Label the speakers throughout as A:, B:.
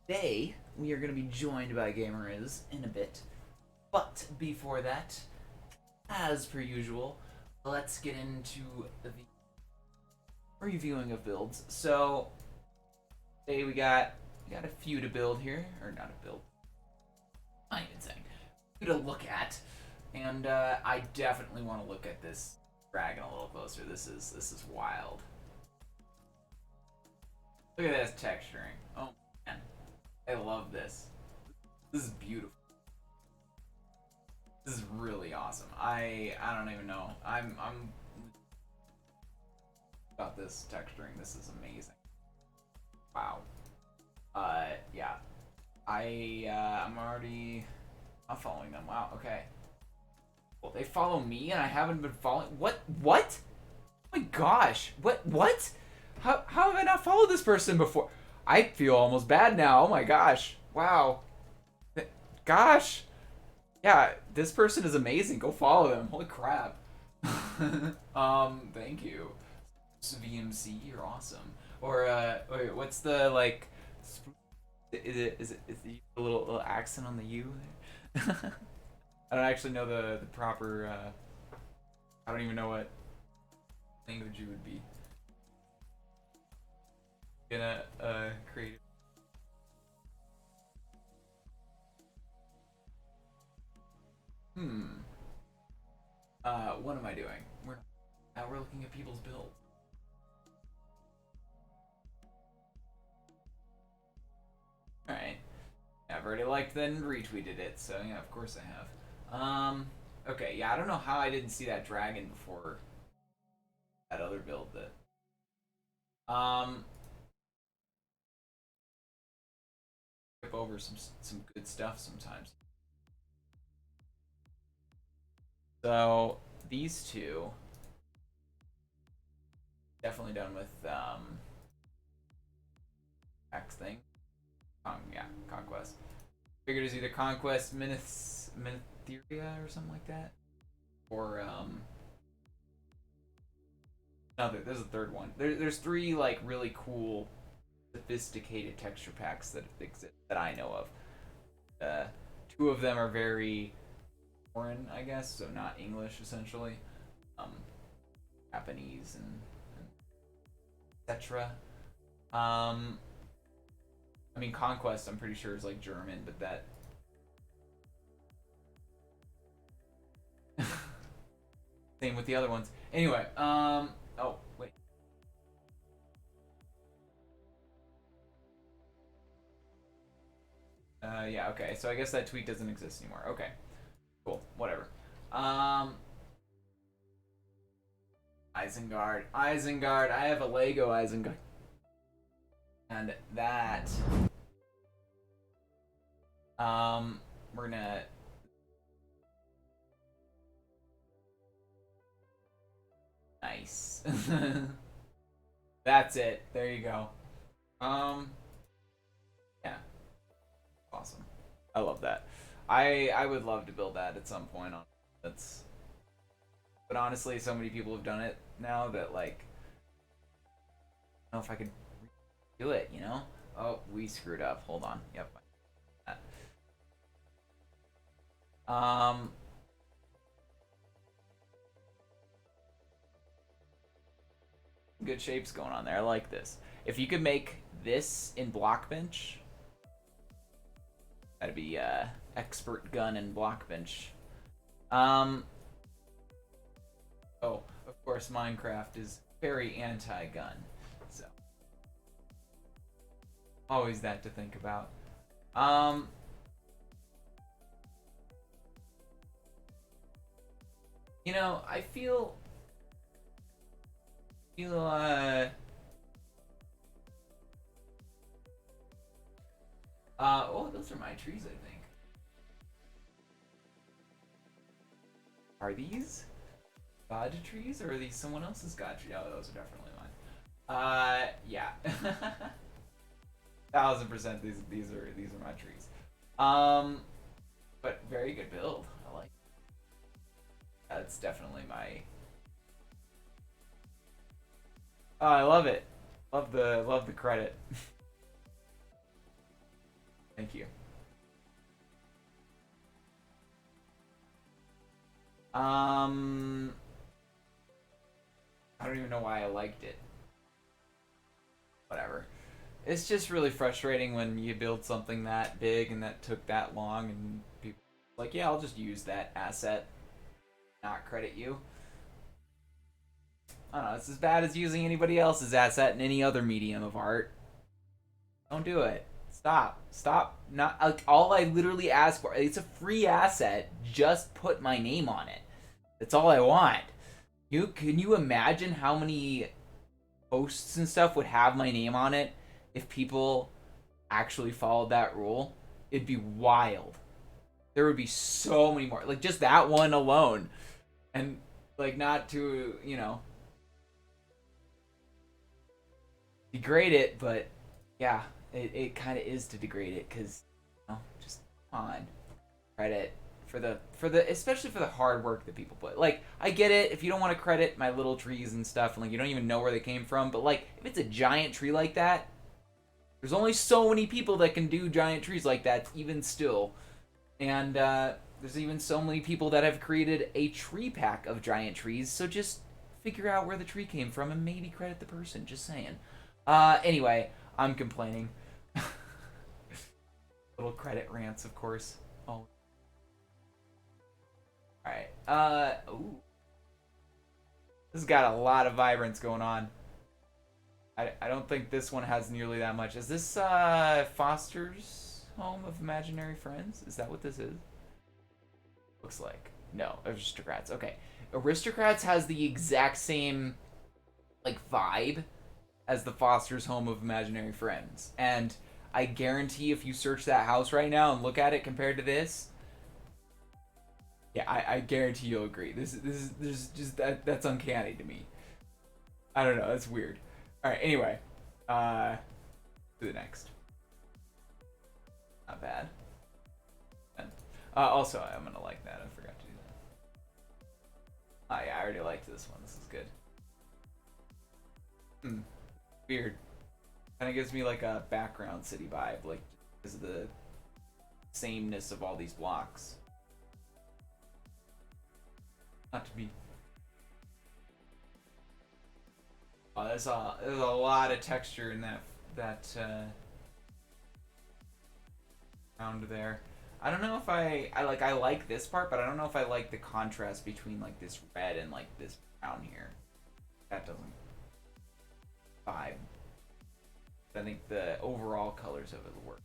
A: Today, we are going to be joined by Gamerrizz in a bit. But before that, as per usual, let's get into the reviewing of builds. So, today we got a few to build here. Or not a build. I'm even saying. A few to look at. And I definitely want to look at this dragon a little closer. This is wild. Look at this texturing. Oh man. I love this. This is beautiful. This is really awesome. I don't even know. I'm about this texturing. This is amazing. Wow. Yeah. I'm already not following them. Wow. Okay. Well, they follow me and I haven't been following. What? What? Oh my gosh. What? How have I not followed this person before? I feel almost bad now. Oh my gosh. Wow. Gosh. Yeah, this person is amazing. Go follow them. Holy crap. Thank you. VMC, you're awesome. Or wait, what's the like is the little accent on the U there? I don't actually know the proper I don't even know what language you would be gonna create. What am I doing? We're looking at people's builds. Alright. I've already liked and retweeted it, so yeah, of course I have. Okay, yeah, I don't know how I didn't see that dragon before that other build skip over some good stuff sometimes. So these two definitely done with X thing. Yeah, Conquest. Figured it's either Conquest, Minitheria or something like that, or no, there's a third one. There's three like really cool, sophisticated texture packs that exist that I know of. Two of them are very foreign, I guess, so not English essentially. Um, Japanese and etc. I mean, Conquest, I'm pretty sure is like German, but that. Same with the other ones. Anyway, oh, wait. Yeah, okay. So I guess that tweet doesn't exist anymore. Okay. Cool. Whatever. Isengard. Isengard. I have a Lego Isengard. And that we're gonna nice. That's it. There you go. Yeah. Awesome. I love that. I would love to build that at some point on that's but honestly so many people have done it now that like I don't know if I could do it, you know? Oh, we screwed up. Hold on. Yep. Um good shapes going on there. I like this. If you could make this in Blockbench, that'd be expert gun in Blockbench. Oh, of course Minecraft is very anti-gun. So always that to think about. You know, I feel oh, those are my trees, I think. Are these God trees or are these someone else's God tree? Oh, those are definitely mine. Yeah. 1000% these are my trees. But very good build. I like it. That's definitely my oh, I love it. Love the credit. Thank you. I don't even know why I liked it. Whatever. It's just really frustrating when you build something that big and that took that long and people are like, yeah, I'll just use that asset, not credit you. I don't know, it's as bad as using anybody else's asset in any other medium of art. Don't do it. Stop. Stop. Not like, all I literally ask for. It's a free asset. Just put my name on it. That's all I want. Can you imagine how many posts and stuff would have my name on it if people actually followed that rule? It'd be wild. There would be so many more. Like just that one alone. And like not to, degrade it, but yeah, it kind of is to degrade it because, just come on, credit for the especially for the hard work that people put. Like I get it if you don't want to credit my little trees and stuff, and like you don't even know where they came from, but like if it's a giant tree like that, there's only so many people that can do giant trees like that, even still, and there's even so many people that have created a tree pack of giant trees. So just figure out where the tree came from and maybe credit the person. Just saying. Anyway, I'm complaining. Little credit rants, of course. Oh. Alright. Ooh. This has got a lot of vibrance going on. I don't think this one has nearly that much. Is this, Foster's Home of Imaginary Friends? Is that what this is? Looks like. No, Aristocrats. Okay. Aristocrats has the exact same, like, vibe as the Foster's Home of Imaginary Friends. And I guarantee if you search that house right now and look at it compared to this, yeah, I guarantee you'll agree. This is just that's uncanny to me. I don't know, that's weird. Alright, anyway. To the next. Not bad. Also, I'm gonna like that. I forgot to do that. Oh yeah, I already liked this one. This is good. Weird. Kind of gives me like a background city vibe, like because of the sameness of all these blocks. Not to be. Oh, there's a lot of texture in that round there. I don't know if I like this part, but I don't know if I like the contrast between like this red and like this brown here. That doesn't vibe. I think the overall colors of it will work.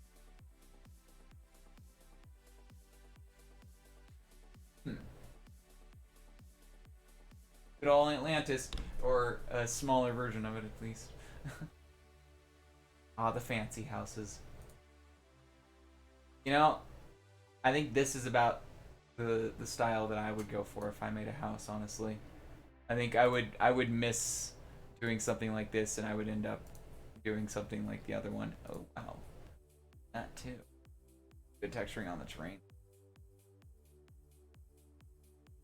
A: Good old Atlantis, or a smaller version of it at least. The fancy houses. I think this is about the style that I would go for if I made a house, honestly. I think I would miss doing something like this, and I would end up doing something like the other one. Oh wow, that too. Good texturing on the terrain.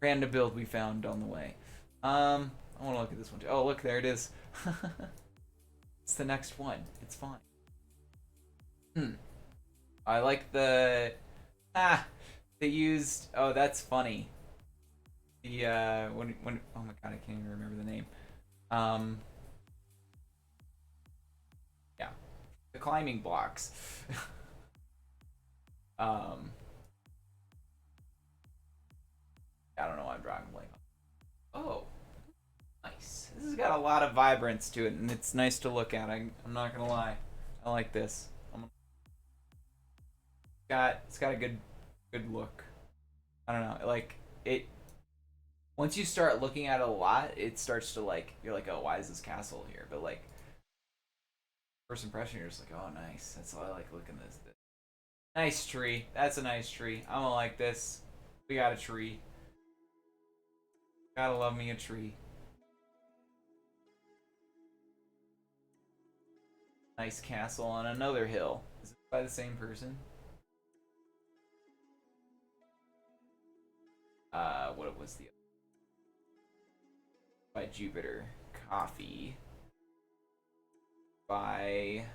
A: Random build we found on the way. I want to look at this one too. Oh look, there it is. It's the next one. It's fine. I like the they used. Oh, that's funny. The when oh my god, I can't even remember the name. Yeah, the climbing blocks. I don't know why I'm drawing a blank. Oh, nice. This has got a lot of vibrance to it, and it's nice to look at. I'm not gonna lie. I like this. It's got a good look. I don't know, like it. Once you start looking at it a lot, it starts to like you're like, oh, why is this castle here? But like first impression, you're just like, oh, nice. That's all I like looking at this. Nice tree. That's a nice tree. I'm gonna like this. We got a tree. Gotta love me a tree. Nice castle on another hill. Is it by the same person? What was the by Jupiter coffee by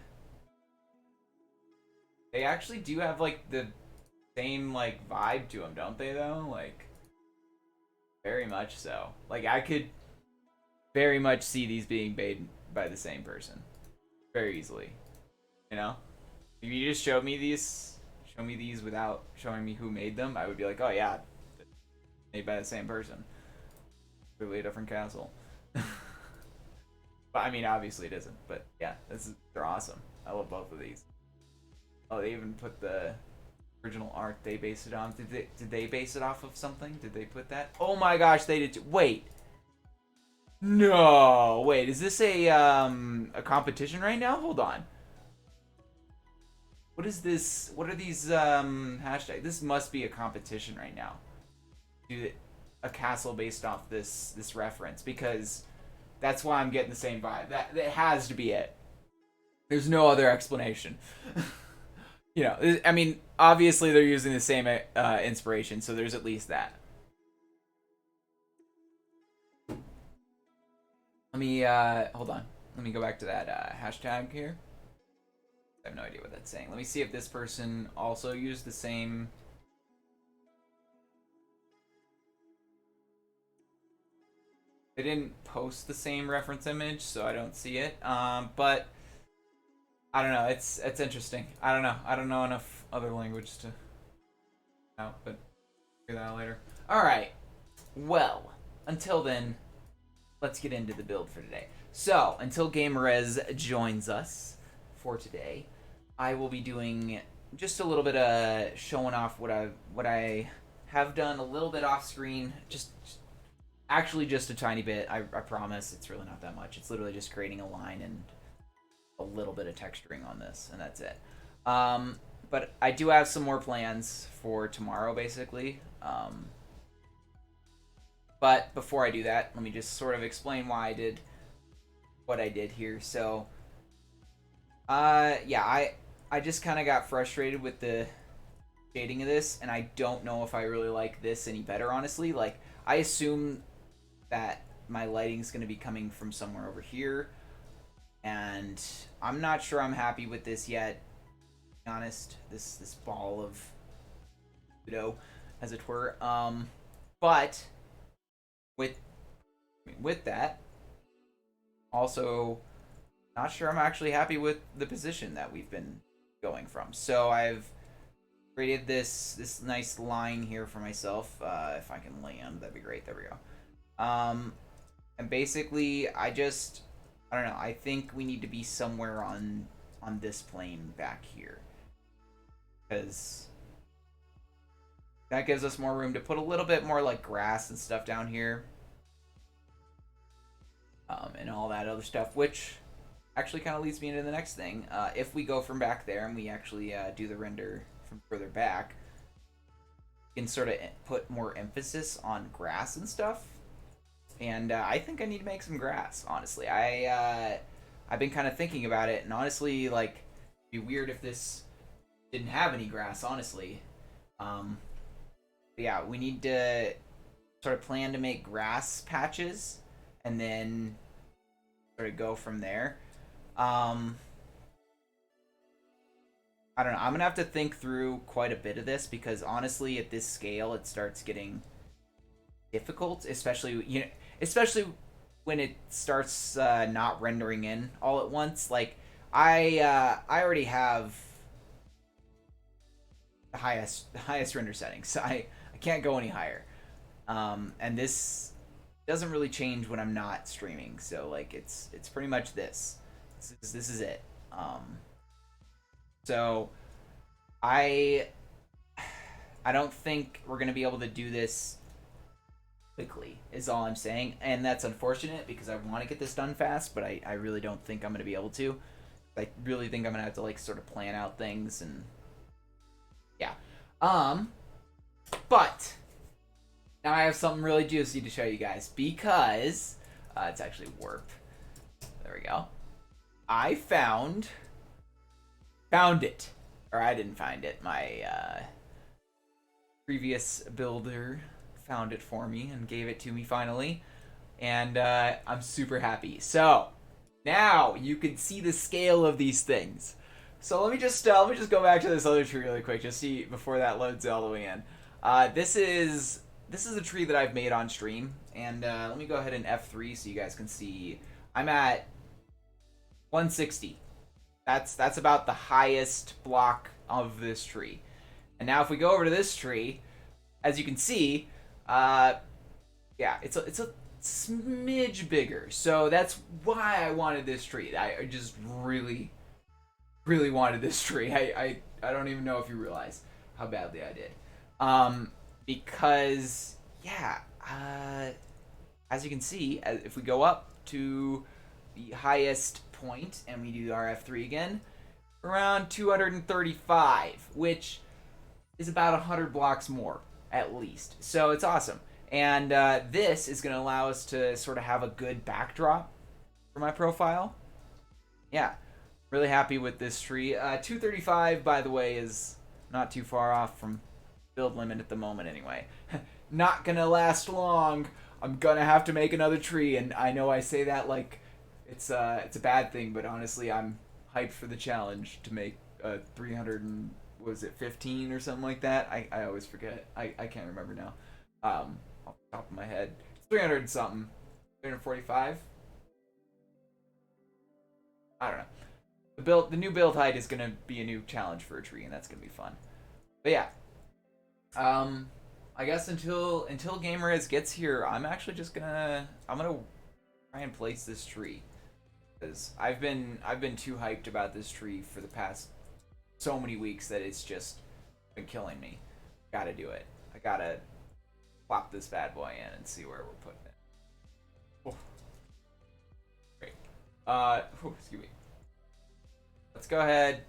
A: They actually do have like the same like vibe to them, don't they? Though, like very much so. Like I could very much see these being made by the same person, very easily. You know, if you just show me these without showing me who made them, I would be like, oh yeah, made by the same person. Really a different castle. But I mean, obviously it isn't. But yeah, they're awesome. I love both of these. Oh, they even put the original art they based it on. Did they base it off of something? Did they put that? Oh my gosh, they did. Wait. No, wait. Is this a competition right now? Hold on. What is this? What are these hashtags? This must be a competition right now. Do a castle based off this reference, because that's why I'm getting the same vibe. That has to be it. There's no other explanation. You know, I mean, obviously they're using the same inspiration, so there's at least that. Let me hold on. Let me go back to that hashtag here. I have no idea what that's saying. Let me see if this person also used the same. They didn't post the same reference image, so I don't see it. But I don't know. It's interesting. I don't know. I don't know enough other language to know, but figure that out later. All right. Well, until then, let's get into the build for today. So until Gamerrizz joins us for today, I will be doing just a little bit of showing off what I have done a little bit off screen. Actually just a tiny bit. I promise it's really not that much. It's literally just creating a line and a little bit of texturing on this, and that's it. But I do have some more plans for tomorrow, basically. But before I do that, let me just sort of explain why I did what I did here. So, yeah, I just kind of got frustrated with the shading of this, and I don't know if I really like this any better, honestly. Like, I assume that my lighting's going to be coming from somewhere over here, and I'm not sure I'm happy with this yet, to be honest. This ball of Pluto, as it were. But with that, also not sure I'm actually happy with the position that we've been going from. So I've created this nice line here for myself. If I can land, that'd be great. There we go. And basically, I don't know. I think we need to be somewhere on this plane back here, because that gives us more room to put a little bit more like grass and stuff down here, and all that other stuff, which actually kind of leads me into the next thing. If we go from back there and we actually do the render from further back, we can sort of put more emphasis on grass and stuff. And I think I need to make some grass, honestly. I've been kind of thinking about it, and honestly, like, it'd be weird if this didn't have any grass, honestly. Yeah, we need to sort of plan to make grass patches, and then sort of go from there. I don't know. I'm gonna have to think through quite a bit of this, because honestly, at this scale, it starts getting difficult, especially when it starts not rendering in all at once. Like I already have the highest render settings, so I can't go any higher. And this doesn't really change when I'm not streaming, so like it's pretty much this. This is it. So I don't think we're gonna be able to do this quickly, is all I'm saying, and that's unfortunate because I want to get this done fast, but I really don't think I'm gonna be able to. I really think I'm gonna have to like sort of plan out things, and yeah. But now I have something really juicy to show you guys, because it's actually warp. There we go. I found it, or I didn't find it. My previous builder found it for me and gave it to me finally, and I'm super happy. So now you can see the scale of these things. So let me just go back to this other tree really quick, just see before that loads all the way in. This is a tree that I've made on stream, and let me go ahead and F3 so you guys can see. I'm at 160. That's about the highest block of this tree. And now if we go over to this tree, as you can see, yeah, it's a smidge bigger. So that's why I wanted this tree. I just really wanted this tree. I don't even know if you realize how badly I did. Because yeah, as you can see, if we go up to the highest point and we do our F3 again, around 235, which is about 100 blocks more at least. So it's awesome. And this is going to allow us to sort of have a good backdrop for my profile. Yeah, really happy with this tree. 235, by the way, is not too far off from build limit at the moment anyway. Not going to last long. I'm going to have to make another tree, and I know I say that like it's a bad thing, but honestly, I'm hyped for the challenge to make 300 and was it 15 or something like that? I always forget. I can't remember now. Off the top of my head, 300 and something, 345. I don't know. The new build height is gonna be a new challenge for a tree, and that's gonna be fun. But yeah, I guess until Gamerrizz gets here, I'm actually just gonna try and place this tree because I've been too hyped about this tree for the past so many weeks that it's just been killing me. Gotta do it. I gotta plop this bad boy in and see where we're putting it. Oh. Great. Excuse me. Let's go ahead.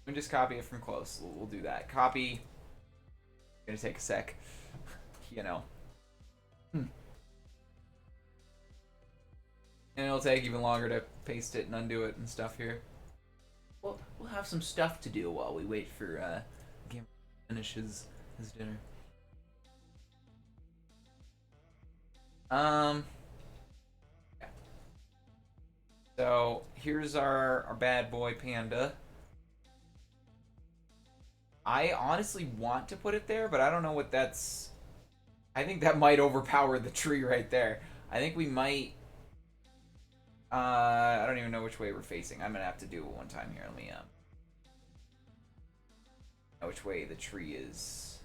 A: Let me just copy it from close. We'll do that. Copy. Gonna take a sec. You know. And it'll take even longer to paste it and undo it and stuff here. We'll have some stuff to do while we wait for Gamer to finish his dinner. Yeah. So here's our bad boy panda. I honestly want to put it there, but I don't know what that's. I think that might overpower the tree right there. I think we might. I don't even know which way we're facing. I'm gonna have to do it one time here. Let me know which way the tree is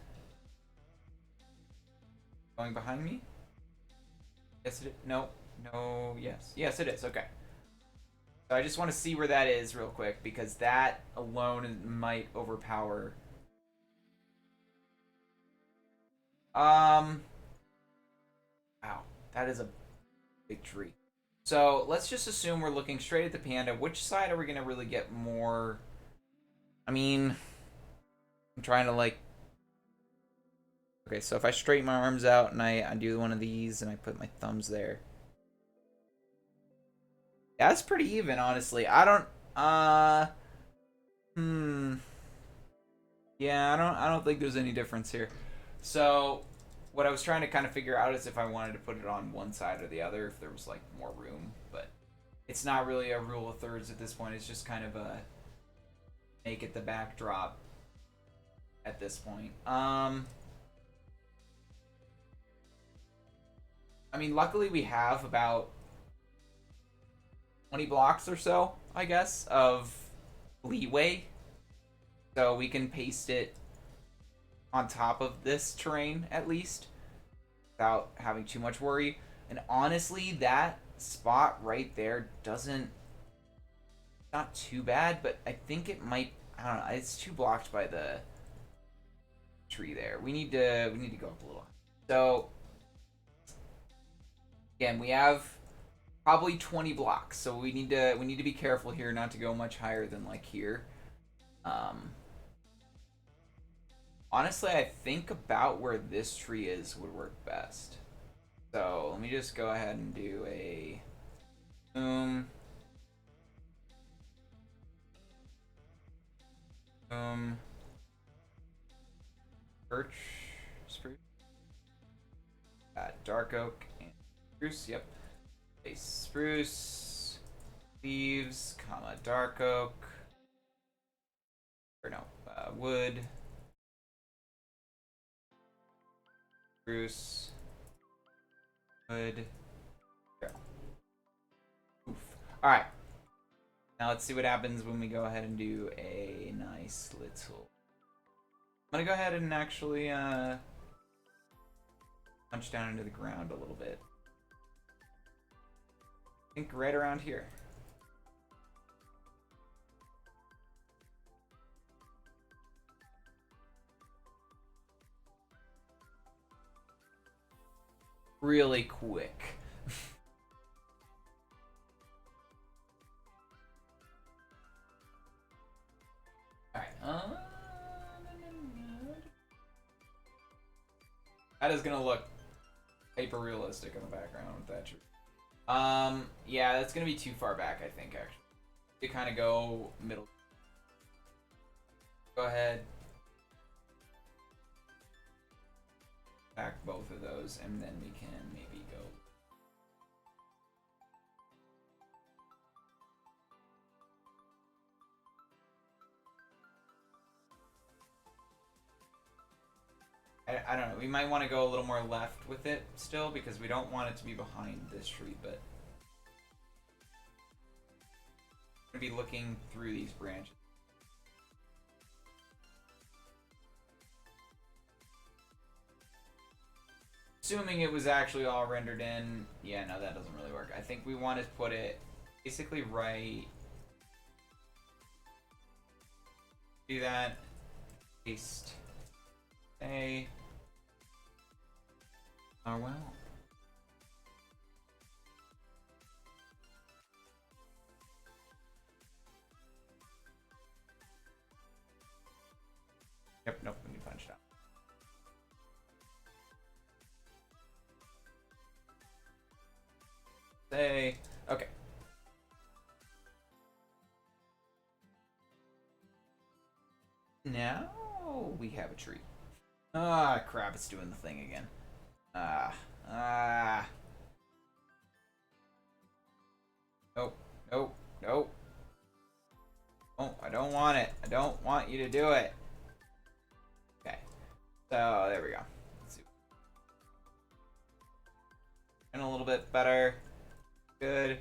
A: going behind me. Yes, it is. No, yes, it is. Okay. So I just want to see where that is real quick because that alone might overpower. Wow, that is a big tree. So let's just assume we're looking straight at the panda. Which side are we gonna really get more? I mean, I'm trying to like. Okay, so if I straighten my arms out and I do one of these and I put my thumbs there. Yeah, that's pretty even, honestly. I don't. Yeah, I don't think there's any difference here. So, what I was trying to kind of figure out is if I wanted to put it on one side or the other, if there was like more room. But it's not really a rule of thirds at this point. It's just kind of a make it the backdrop at this point. I mean, luckily we have about 20 blocks or so, I guess, of leeway. So we can paste it on top of this terrain, at least, without having too much worry. And honestly, that spot right there doesn't... Not too bad, but I think it might... I don't know, it's too blocked by the tree there. We need to go up a little. So... Again, we have probably 20 blocks, so we need to be careful here not to go much higher than like here. Honestly, I think about where this tree is would work best. So let me just go ahead and do a birch, spruce, dark oak, and spruce. Yep. A spruce, leaves, comma, dark oak, wood. Spruce. Wood. There. Oof. Alright. Now let's see what happens when we go ahead and do a nice little... I'm gonna go ahead and actually punch down into the ground a little bit. I think right around here. Really quick. Alright, that is gonna look hyper realistic in the background with that tree. Yeah, that's gonna be too far back, I think, actually. You kind of go middle. Go ahead. Back both of those, and then we can maybe go. I don't know. We might want to go a little more left with it still because we don't want it to be behind this tree, but I'm going to be looking through these branches. Assuming it was actually all rendered in, yeah, no, that doesn't really work. I think we want to put it basically right. Do that. Paste. A. Oh well. Yep, nope, we need punched out. Say, okay. Now we have a tree. Ah, crap, it's doing the thing again. Nope, nope, nope. Oh, I don't want it. I don't want you to do it. Okay. So, there we go. Let's see. And a little bit better. Good.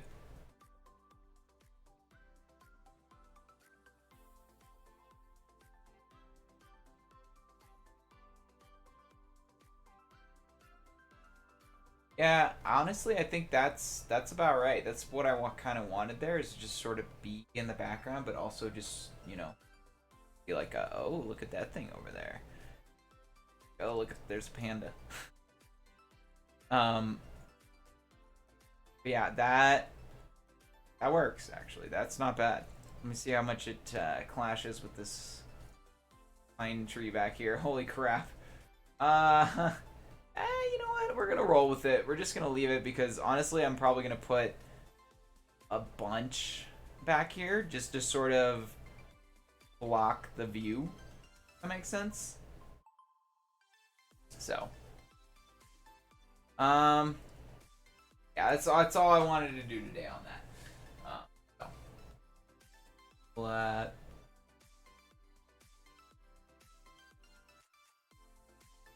A: Yeah, honestly, I think that's about right. That's what I kind of wanted there, is just sort of be in the background, but also just, you know, be like, oh, look at that thing over there. Oh, look, there's a panda. Yeah, that works actually. That's not bad. Let me see how much it clashes with this pine tree back here. Holy crap. You know what? We're gonna roll with it. We're just gonna leave it because honestly, I'm probably gonna put a bunch back here just to sort of block the view. That makes sense. So, yeah, that's all I wanted to do today on that. So.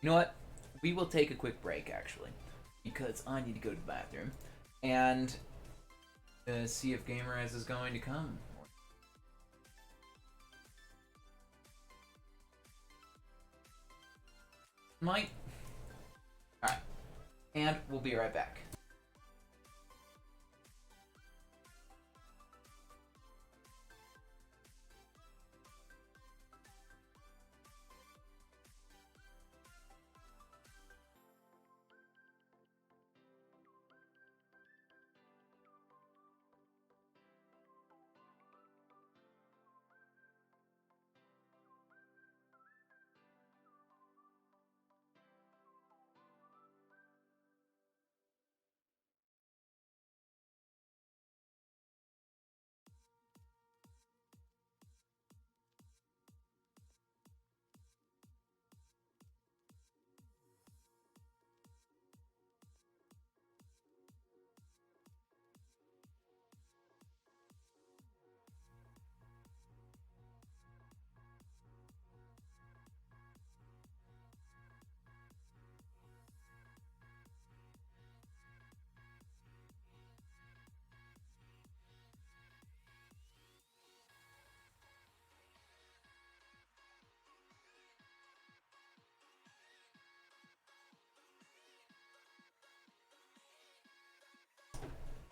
A: You know what? We will take a quick break actually, because I need to go to the bathroom and see if Gamerrizz is going to come. Might. Alright. And we'll be right back.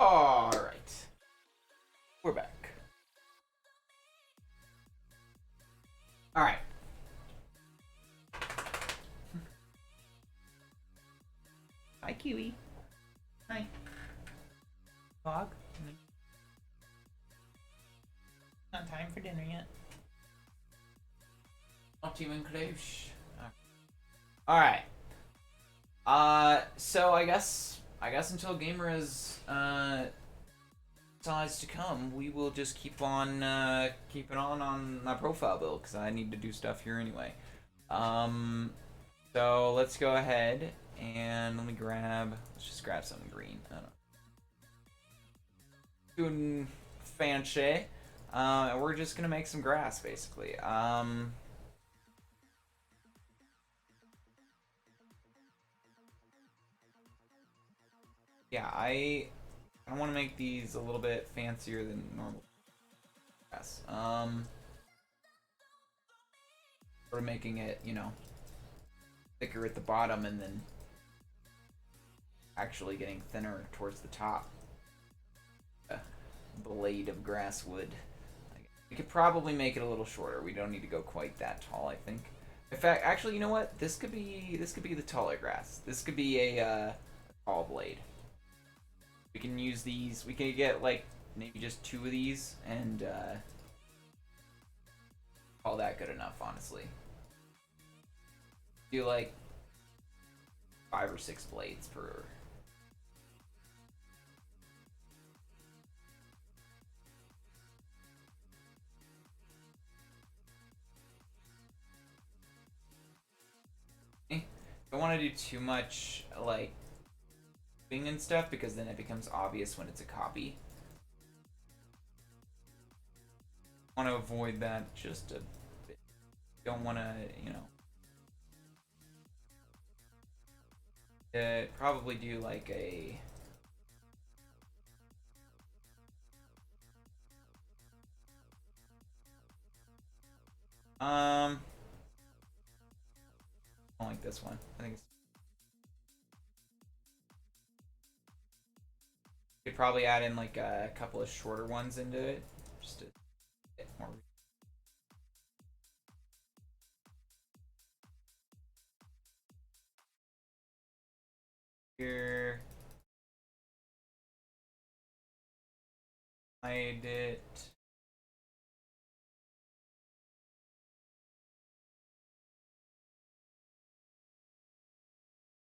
A: Alright. We're back. Alright. Hi, Kiwi. Hi. Dog. Not time for dinner yet. Not even close. Alright. So I guess until Gamerrizz decides to come, we will just keep on keeping on my profile build because I need to do stuff here anyway. So let's go ahead and let's just grab something green. I don't know. Doing fancy. And we're just gonna make some grass basically. Yeah, I want to make these a little bit fancier than normal grass. Sort of making it, you know, thicker at the bottom and then actually getting thinner towards the top. A blade of grass wood. We could probably make it a little shorter. We don't need to go quite that tall, I think. In fact, actually, you know what? This could be the taller grass. This could be a tall blade. We can use these. We can get like maybe just 2 of these and call that good enough, honestly. Do like 5 or 6 blades per. Don't want to do too much like and stuff because then it becomes obvious when it's a copy. Want to avoid that just a bit. Don't want to, you know, probably do like a I don't like this one. I think it's could probably add in like a couple of shorter ones into it just to get more. Here, hide it.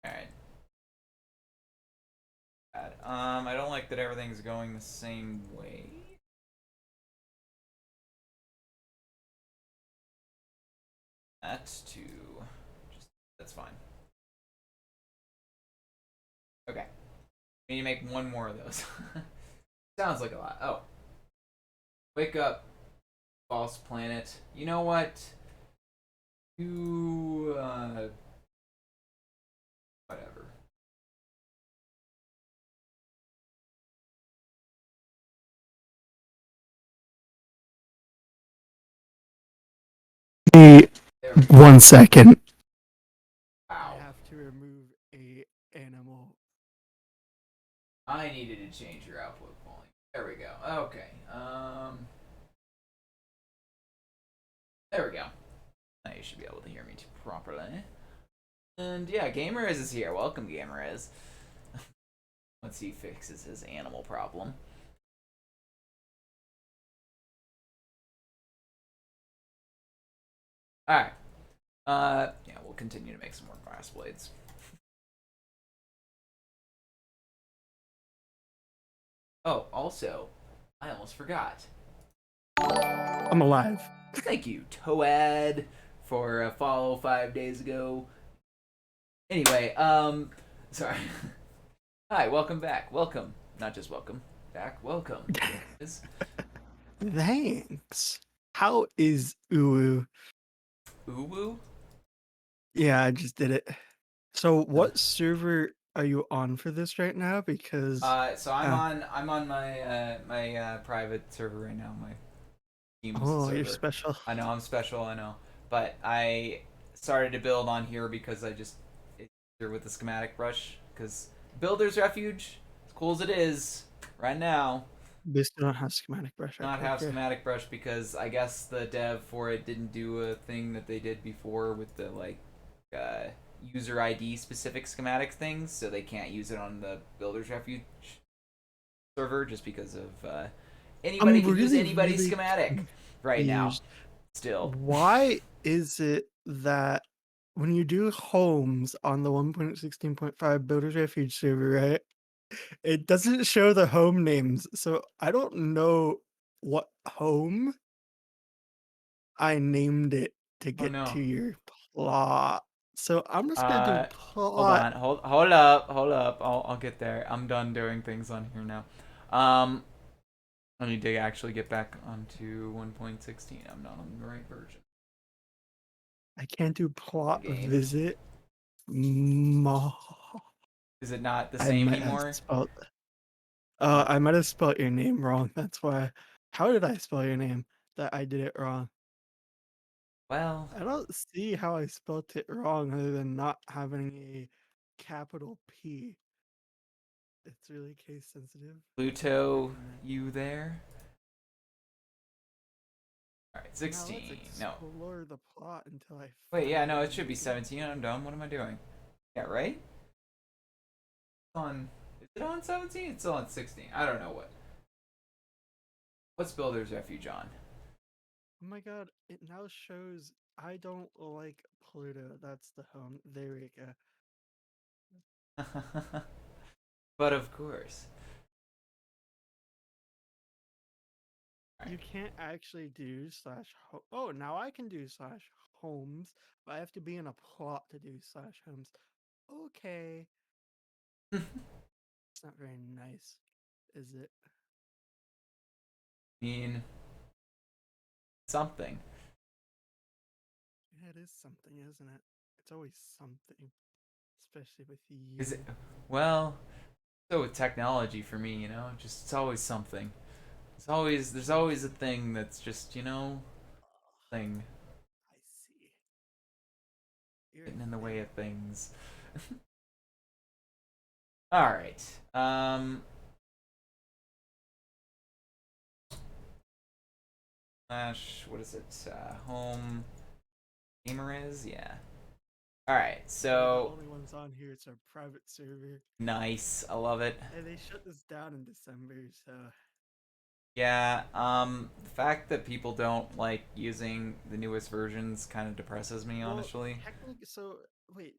A: All right. I don't like that everything's going the same way. That's that's fine. Okay. We need to make one more of those. Sounds like a lot. Oh. Wake up, false planet. You know what? You, whatever.
B: Hey, 1 second.
A: Wow.
B: I have to remove a animal.
A: I needed to change your output volume. There we go. Okay. There we go. Now you should be able to hear me properly. And yeah, Gamerrizz is here. Welcome, Gamerrizz. Once he fixes his animal problem. Alright. Yeah, we'll continue to make some more grass blades. Oh, also, I almost forgot.
B: I'm alive.
A: Thank you, Toad, for a follow 5 days ago. Anyway, sorry. Hi, welcome back. Welcome. Not just welcome. Back. Welcome.
B: Thanks. How is Uwu?
A: Uwu?
B: Yeah, I just did it. So what server are you on for this right now? Because
A: so I'm on my my private server right now. My team's server.
B: You're special.
A: I know I'm special. I know, but I started to build on here because it's easier with the schematic brush. Because Builder's Refuge, as cool as it is, right now.
B: This don't have schematic brush.
A: Not
B: Okay,
A: have
B: okay.
A: schematic brush because I guess the dev for it didn't do a thing that they did before with the like uh, user ID specific schematic things, so they can't use it on the Builder's Refuge server just because of anybody
B: I'm
A: can use
B: really,
A: anybody's
B: really
A: schematic right now.
B: confused.
A: Still,
B: Why is it that when you do homes on the 1.16.5 Builders Refuge server, right, it doesn't show the home names. So I don't know what home I named it to
A: oh
B: get
A: no.
B: to your plot. So I'm just gonna do
A: Hold
B: plot.
A: on, hold up. I'll get there. I'm done doing things on here now. Um, I need to actually get back onto 1.16. I'm not on the right version.
B: I can't do plot
A: Game.
B: visit. Mo-
A: Is it not the
B: I
A: same
B: might have
A: anymore?
B: spelled.
A: Oh,
B: I might have spelled your name wrong. That's why. How did I spell your name? That I did it wrong.
A: well,
B: I don't see how I spelled it wrong other than not having a capital P. It's really case sensitive. I can't
A: Pluto,
B: recommend.
A: you there? All right,
B: Now let's
A: 16. No.
B: explore the plot until I
A: Wait, yeah,
B: find
A: no,
B: where
A: it
B: I
A: should be
B: need to go.
A: 17. I'm dumb. What am I doing? Yeah, right? It's on. Is it on 17? It's still on 16. I don't know what. What's Builder's Refuge on?
B: Oh my god, it now shows I don't like Pluto. That's the home. There we go.
A: But of course. All
B: You
A: right.
B: can't actually do slash oh, now I can do slash homes, but I have to be in a plot to do slash homes. Okay. It's not very nice, is it?
A: Mean something.
B: Yeah, it is something, isn't it? It's always something, especially with
A: Is
B: you.
A: it? Well, so with technology for me, just it's always something. There's always a thing that's just thing
B: I see. You're
A: getting
B: a
A: in the way
B: thing.
A: of things. All right. Slash what is it? Home Gamerrizz, yeah. All right.
B: We're the
A: So
B: only ones on here. It's our private server.
A: nice. I love it.
B: And they shut this down in December, so
A: Yeah. The fact that people don't like using the newest versions kind of depresses me,
B: well,
A: honestly.
B: technically, so wait,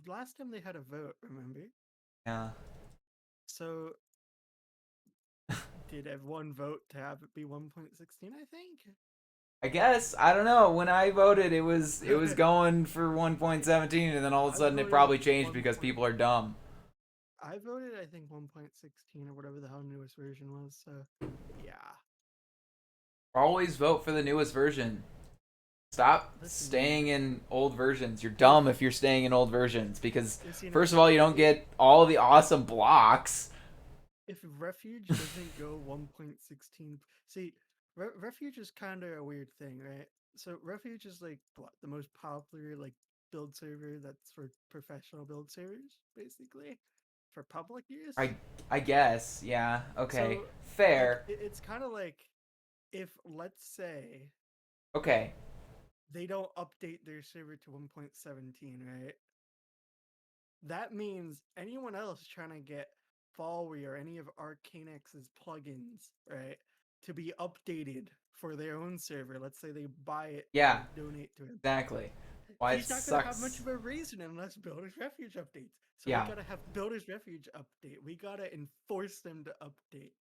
B: last time they had a vote, remember?
A: Yeah.
B: So did everyone vote to have it be 1.16? I think.
A: I guess I don't know. When I voted, it was going for 1.17, and then all of a
B: I
A: sudden it
B: voted
A: probably changed
B: 1.
A: because people are dumb.
B: I voted, I think 1.16 or whatever the hell newest version was. So yeah,
A: Always vote for the newest version. Stop
B: listen, man.
A: staying in old versions. You're
B: If
A: dumb if you're staying in old versions because
B: you see now,
A: first of all, you don't get all the awesome blocks.
B: if Refuge doesn't go 1.16, see, Refuge is kind of a weird thing, right? So Refuge is like the most popular like build server that's for professional build servers, basically, for public use.
A: I I guess, yeah. Okay.
B: So like
A: Fair.
B: it's kind of like if let's say
A: Okay.
B: they don't update their server to 1.17, right? That means anyone else trying to get Fallwe or any of Arcanex's plugins, right, to be updated for their own server. Let's say they buy it
A: Yeah,
B: or donate to him.
A: exactly. Why it
B: He's not going to have much
A: sucks.
B: of a reason unless Builder's Refuge updates. So we
A: Yeah.
B: got to have Builder's Refuge update. We got to enforce them to update.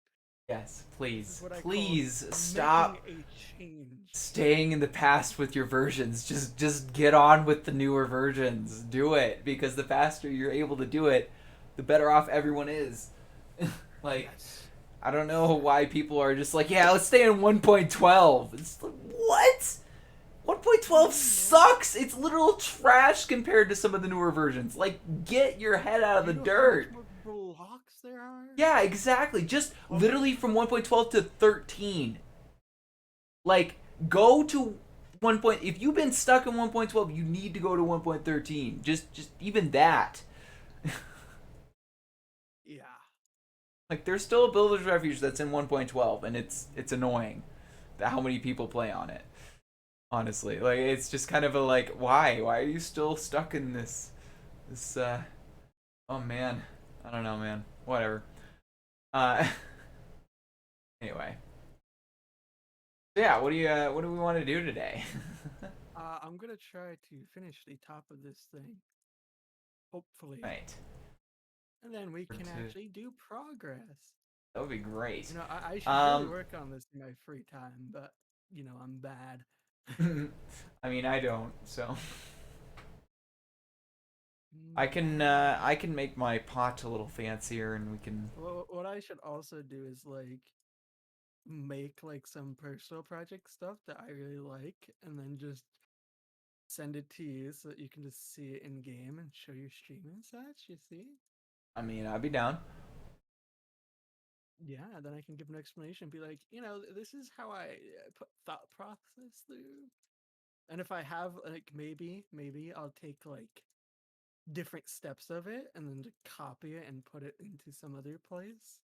A: Yes,
B: This is
A: please.
B: what I call
A: Please
B: making
A: stop
B: a change.
A: staying in the past with your versions. Just get on with the newer versions. Do it because the faster you're able to do it, the better off everyone is. Like
B: Yes.
A: I don't know why people are just like, yeah, let's stay in 1.12. It's like, what?
B: What do you
A: 1.12
B: mean, man?
A: sucks. It's literal trash compared to some of the newer versions. Like, get your head out of
B: You
A: the
B: know how much
A: dirt.
B: more blocks there are?
A: Yeah, exactly. Just
B: How much?
A: literally from 1.12 to 13. Like, go to 1. If you've been stuck in 1.12, you need to go to 1.13. Just even that.
B: Yeah.
A: Like there's still a builder's refuge that's in 1.12, and it's annoying how many people play on it. Honestly, like it's just kind of a like, why are you still stuck in this oh man, I don't know, man. Whatever. Uh, anyway, yeah. What do we want to do today?
B: I'm gonna try to finish the top of this thing, hopefully,
A: Right.
B: and then we can actually do progress.
A: That would be great.
B: I should really work on this in my free time, but I'm bad.
A: I mean, I don't, so I can make my pot a little fancier, and we can.
B: Well, what I should also do is like make like some personal project stuff that I really like, and then just send it to you so that you can just see it in game and show your stream and such. You see?
A: I mean, I'd be down.
B: Yeah, then I can give an explanation. Be like, this is how I put thought process through. And if I have like maybe I'll take like different steps of it and then to copy it and put it into some other place.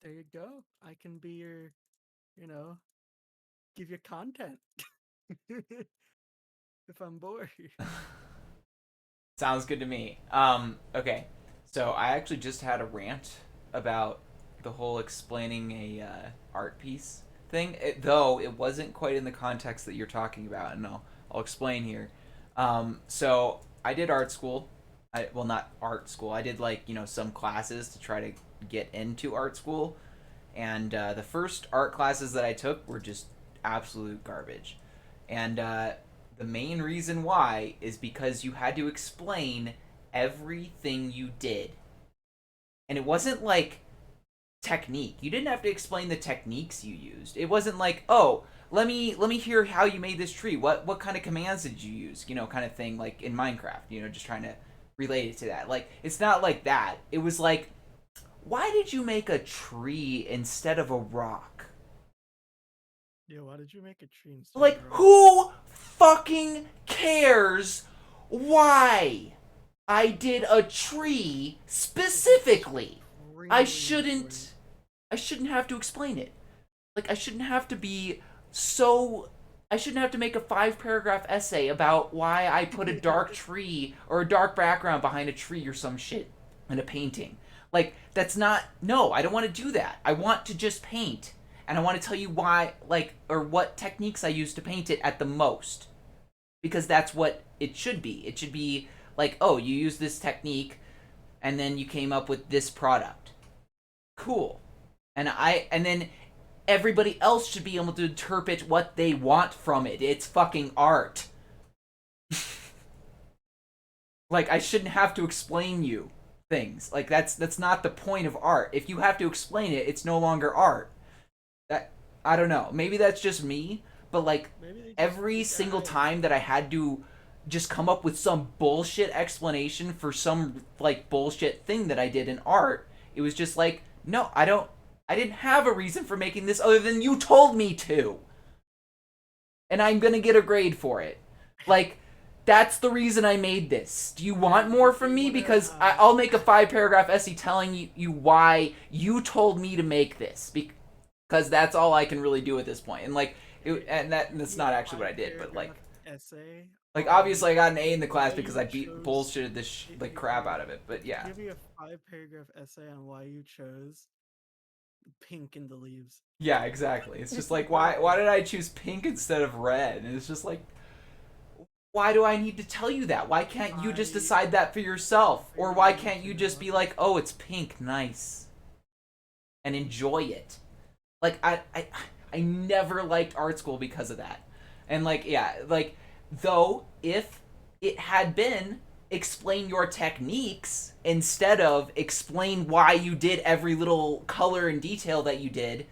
B: There you go. I can be your, you know, give you content if I'm bored.
A: Sounds good to me. Okay. So I actually just had a rant about the whole explaining a art piece thing. Though it wasn't quite in the context that you're talking about, and I'll explain here. So I did art school. Well, not art school. I did like some classes to try to get into art school, and the first art classes that I took were just absolute garbage. And the main reason why is because you had to explain everything you did. And it wasn't like technique. You didn't have to explain the techniques you used. It wasn't like, "Oh, let me hear how you made this tree. What kind of commands did you use?" Kind of thing like in Minecraft, just trying to relate it to that. Like it's not like that. It was like, "Why did you make a tree instead of a rock?"
B: Yeah, why did you make a tree instead
A: Like,
B: of a rock?
A: who fucking cares why I did a tree specifically? I shouldn't I shouldn't have to explain it. Like I shouldn't have to be so I shouldn't have to make a 5-paragraph essay about why I put a dark tree or a dark background behind a tree or some shit in a painting. Like that's not no, I don't want to do that. I want to just paint. And I want to tell you why, or what techniques I use to paint it at the most. Because that's what it should be. It should be like, oh, you use this technique, and then you came up with this product. Cool. And then everybody else should be able to interpret what they want from it. It's fucking art. Like, I shouldn't have to explain you things. Like, that's not the point of art. If you have to explain it, it's no longer art. That I don't know. Maybe that's just me, but like every single time that I had to just come up with some bullshit explanation for some like bullshit thing that I did in art, it was just like, no, I didn't have a reason for making this other than you told me to. And I'm going to get a grade for it. Like that's the reason I made this. Do you want more from me? Because I'll make a 5-paragraph essay telling you why you told me to make this. Because that's all I can really do at this point. And like, that's not actually what I did, but like,
B: essay.
A: Like obviously I got an A in the class because I bullshitted this like crap out of it. But yeah.
B: Give me a 5-paragraph essay on why you chose pink in the leaves.
A: Yeah, exactly. It's just like why did I choose pink instead of red? And it's just like, why do I need to tell you that? Why can't you just decide that for yourself? Or why can't you just be like, oh, it's pink, nice, and enjoy it? Like I never liked art school because of that. And like yeah, like though if it had been explain your techniques instead of explain why you did every little color and detail that you did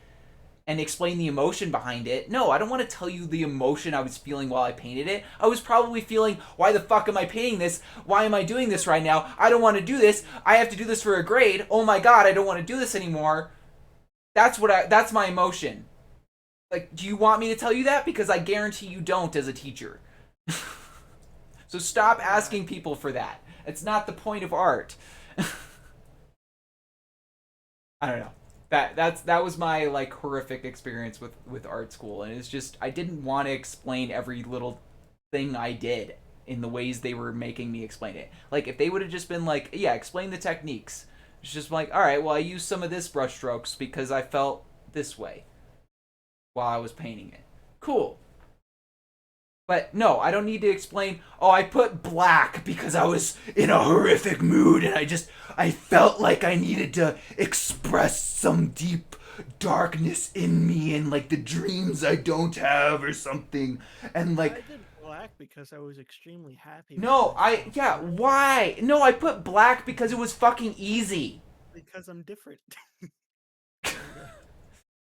A: and explain the emotion behind it. No, I don't want to tell you the emotion I was feeling while I painted it. I was probably feeling, why the fuck am I painting this? Why am I doing this right now? I don't want to do this. I have to do this for a grade. Oh my god, I don't want to do this anymore. That's my emotion. Like, do you want me to tell you that? Because I guarantee you don't as a teacher. So stop asking people for that. It's not the point of art. I don't know. That was my like horrific experience with art school, and it's just I didn't want to explain every little thing I did in the ways they were making me explain it. Like if they would have just been like, yeah, explain the techniques. It's just like, all right, well I used some of this brush strokes because I felt this way while I was painting it. Cool. But no, I don't need to explain, oh, I put black because I was in a horrific mood and I felt like I needed to express some deep darkness in me and like the dreams I don't have or something. And
B: I
A: like,
B: did black because I was extremely happy with
A: no,
B: myself.
A: yeah, why? No, I put black because it was fucking easy.
B: Because I'm different.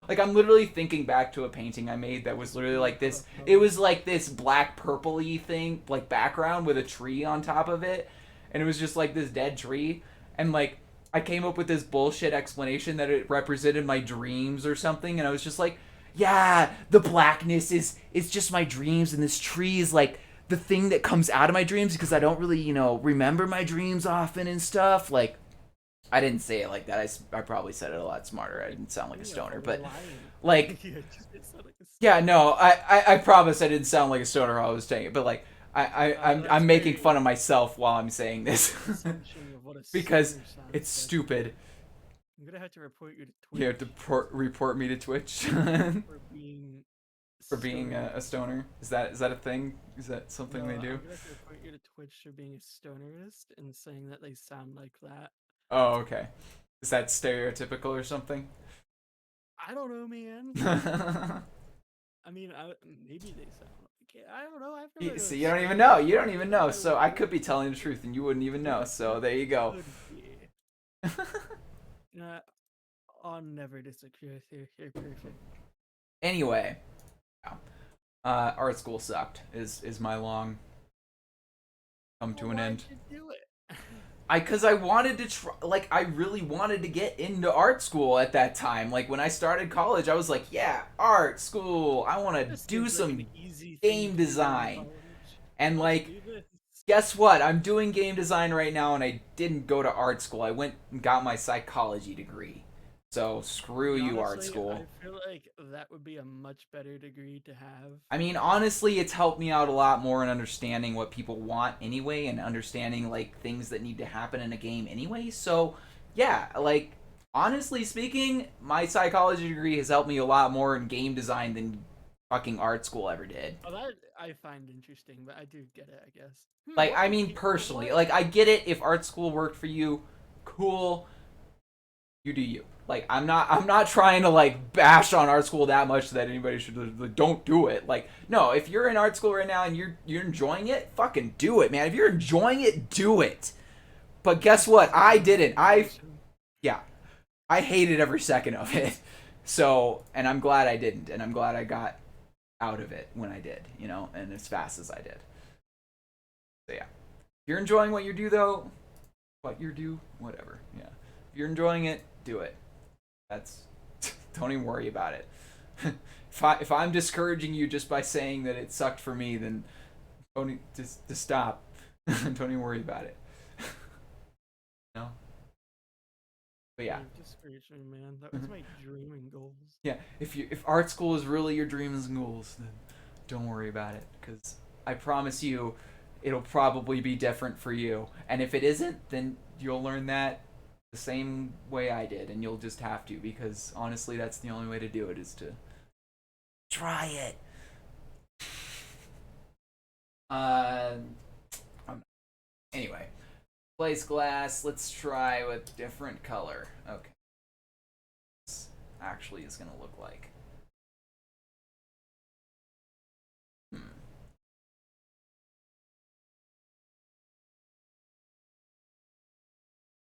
A: Like I'm literally thinking back to a painting I made that was literally like this. It was like this black purpley thing, like background with a tree on top of it, and it was just like this dead tree. And like I came up with this bullshit explanation that it represented my dreams or something, and I was just like, yeah, the blackness is it's just my dreams, and this tree is like the thing that comes out of my dreams because I don't really remember my dreams often and stuff like. I didn't say it like that. I probably said it a lot smarter. I didn't sound like a stoner, but like, yeah, no, I promise I didn't sound like a stoner while I was saying it. But like, I'm making fun of myself while I'm saying this because it's stupid.
B: I'm gonna have to report you to Twitch.
A: You have to report me to Twitch for being a stoner. Is that a thing? Is that something they do?
B: I'm gonna have to report you to Twitch for being a stonerist and saying that they sound like that.
A: Oh, okay. Is that stereotypical or something?
B: I don't know, man. I mean, maybe they sound like it. I don't know. I've never.
A: So you don't even know. You don't even know. So I could be telling the truth, and you wouldn't even know. So there you go.
B: I'll never disagree with you. You're perfect.
A: Anyway, art school sucked. Is my long come to an end.
B: Why'd you do it?
A: Because I wanted to try, like, I really wanted to get into art school at that time. Like, when I started college, I was like, yeah, art school. I want to do some game design. And, like, guess what? I'm doing game design right now, and I didn't go to art school. I went and got my psychology degree. So, screw you, art school.
B: I feel like that would be a much better degree to have.
A: I mean, honestly, it's helped me out a lot more in understanding what people want anyway and understanding, like, things that need to happen in a game anyway. So, yeah, like, honestly speaking, my psychology degree has helped me a lot more in game design than fucking art school ever did.
B: Oh, that I find interesting, but I do get it, I guess.
A: Like, I mean, personally, like, I get it if art school worked for you, cool, you do you. Like I'm not trying to like bash on art school that much that anybody should like, don't do it. Like no, if you're in art school right now and you're enjoying it, fucking do it, man. If you're enjoying it, do it. But guess what? I didn't. I hated every second of it. So, and I'm glad I didn't, and I'm glad I got out of it when I did, and as fast as I did. So yeah. If you're enjoying what you do though, whatever. Yeah. If you're enjoying it, do it. Don't even worry about it. If I'm discouraging you just by saying that it sucked for me, then don't just stop. Don't even worry about it. No. But yeah.
B: Discouraged me, man. That was my dream and goals.
A: Yeah. If art school is really your dreams and goals, then don't worry about it, because I promise you, it'll probably be different for you. And if it isn't, then you'll learn that the same way I did, and you'll just have to, because honestly that's the only way to do it, is to try it. Anyway, place glass, let's try with different color. Okay, this actually is gonna look like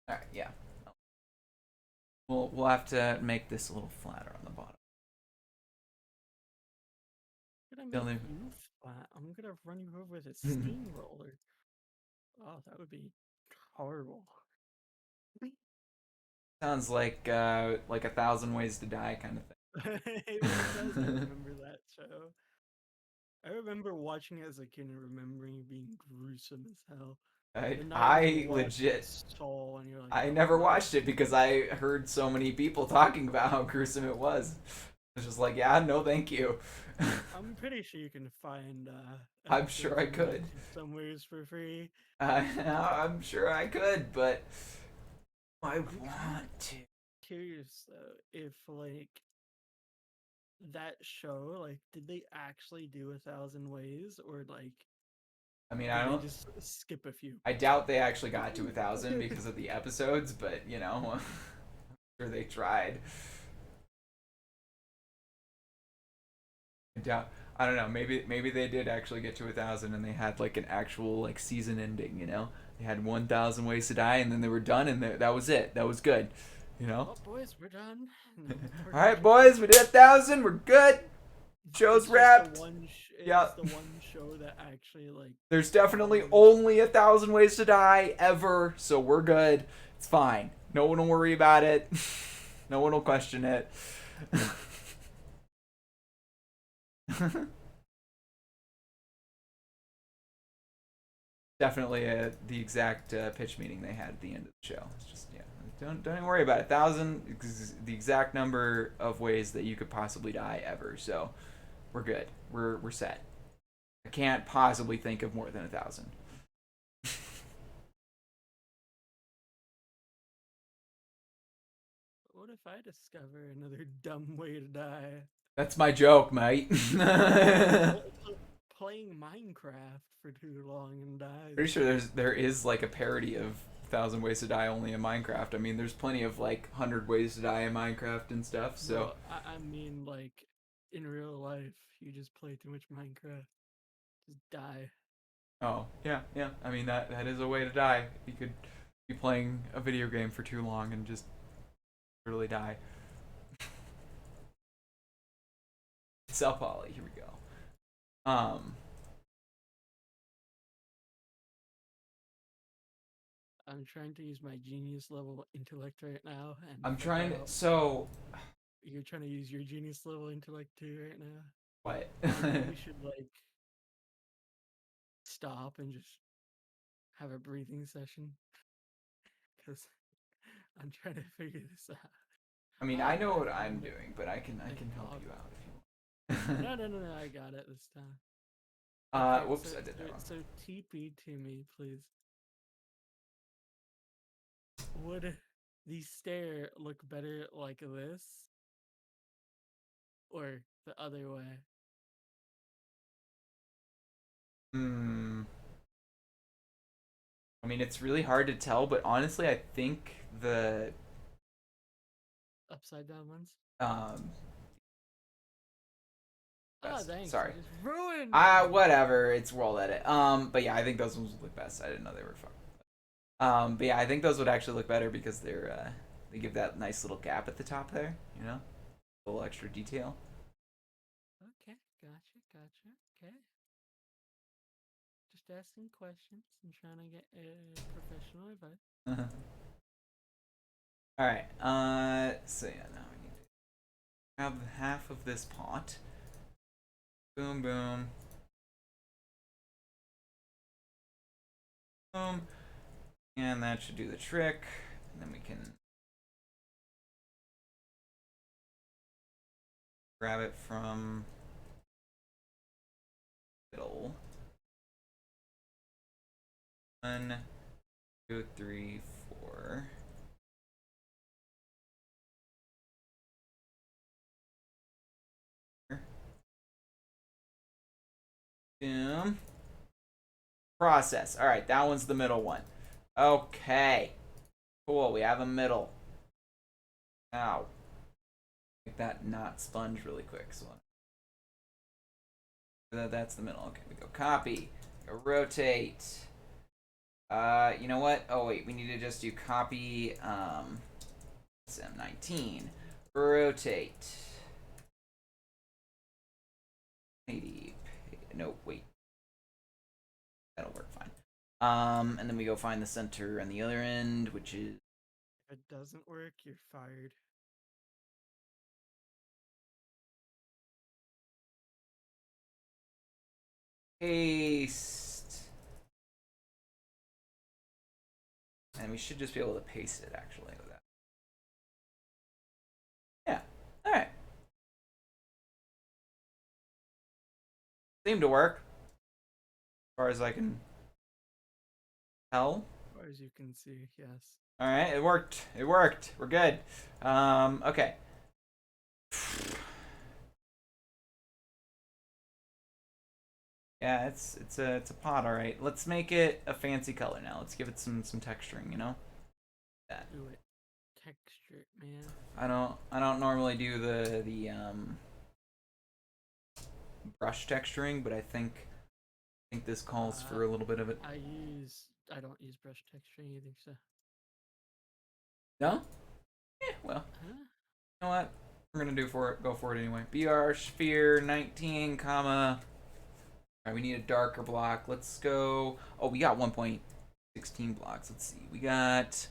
A: Alright, yeah. We'll have to make this a little flatter on the bottom.
B: I'm gonna make you flat. I'm gonna run you over with a steamroller. Oh, that would be horrible.
A: Sounds like 1,000 Ways to Die kind of thing.
B: It really does. I remember that show. I remember watching it as a kid and remembering it being gruesome as hell. The night when
A: I
B: you watch
A: legit,
B: Soul and you're like,
A: I
B: oh
A: never
B: my.
A: watched it because I heard so many people talking about how gruesome it was. It's just like, yeah, no, thank you.
B: I'm pretty sure you can find
A: I'm sure
B: episodes
A: I
B: on
A: could.
B: YouTube somewheres for free.
A: I'm sure I could, but I
B: I'm kind of
A: want to.
B: curious though if like that show, like, did they actually do 1,000 ways, or like
A: I mean,
B: did they just skip a few?
A: I doubt they actually got to 1,000 because of the episodes, but you know, I'm sure they tried. I doubt. I don't know. Maybe they did actually get to 1,000 and they had like an actual like season ending. You know, they had 1,000 ways to die and then they were done and that was it. That was good. You know.
B: Oh, boys, we're done. No, we're
A: All right,
B: done.
A: boys, we did 1,000. We're good. Show's
B: It's just the
A: wrapped.
B: one.
A: Yeah.
B: It's the one show that actually like
A: There's definitely
B: follows.
A: only 1,000 ways to die ever, so we're good. It's fine. No one will worry about it. No one will question it. Definitely the exact pitch meeting they had at the end of the show. It's just yeah, don't even worry about it. 1,000 is the exact number of ways that you could possibly die ever. So we're good. We're set. I can't possibly think of more than 1,000.
B: What if I discover another dumb way to die?
A: That's my joke, mate.
B: Playing Minecraft for too long and die.
A: Pretty sure there is like a parody of 1,000 Ways to Die only in Minecraft. I mean, there's plenty of like 100 Ways to Die in Minecraft and stuff. So
B: No, I mean like in real life, you just play too much Minecraft, just die.
A: oh yeah, yeah. I mean that is a way to die. You could be playing a video game for too long and just literally die. Sell Poly. Here we go.
B: I'm trying to use my genius level intellect right now, and
A: I'm
B: figure
A: trying to.
B: out.
A: So
B: You're trying to use your genius level intellect too right now.
A: what?
B: Maybe we should like stop and just have a breathing session, because I'm trying to figure this out.
A: I mean, I
B: Ah,
A: know
B: I
A: what I'm
B: found it.
A: doing, but I
B: Thank
A: can help
B: God.
A: you out if you want.
B: No, I got it this time. Okay,
A: Whoops, I did that wrong.
B: so TP to me, please. Would the stair look better like this, or the other way?
A: Hmm. I mean, it's really hard to tell, but honestly, I think the
B: Upside down ones?
A: um.
B: Oh,
A: Best.
B: thanks. You
A: Sorry.
B: just ruined it.
A: Whatever. It's world edit. But yeah, I think those ones would look best. I didn't know they were fun. But yeah, I think those would actually look better because they give that nice little gap at the top there. You know, a little extra detail.
B: Okay, gotcha. Okay. Just asking questions and trying to get professional advice.
A: All right. So yeah, now we need to grab half of this pot. Boom, boom, boom, and that should do the trick. And then we can grab it from middle. 1, 2, 3, 4. Boom. Process. All right, that one's the middle one. Okay. Cool, we have a middle. Now, make that not sponge really quick. So that's the middle. Okay, we go copy. Go rotate. You know what? Oh wait, we need to just do copy SM19. Rotate. 80. No, wait. That'll work fine. And then we go find the center on the other end, which is
B: If it doesn't work, you're fired.
A: paste. we should just be able to paste it actually with that. Yeah. All right. Seemed to work, as far as I can tell.
B: As far as you can see, yes.
A: All right, it worked. It worked. We're good. Okay. Yeah, it's a pot, all right. Let's make it a fancy color now. Let's give it some texturing, you know. That.
B: Do it. Texture, man.
A: I don't normally do the brush texturing, but I think this calls for a little bit of it.
B: I don't use brush texturing either, so.
A: No? Yeah, well.
B: Huh?
A: You know what? We're gonna go for it anyway. BR sphere 19, comma. Alright, we need a darker block. Let's go. Oh, we got 1.16 blocks. Let's see. We got.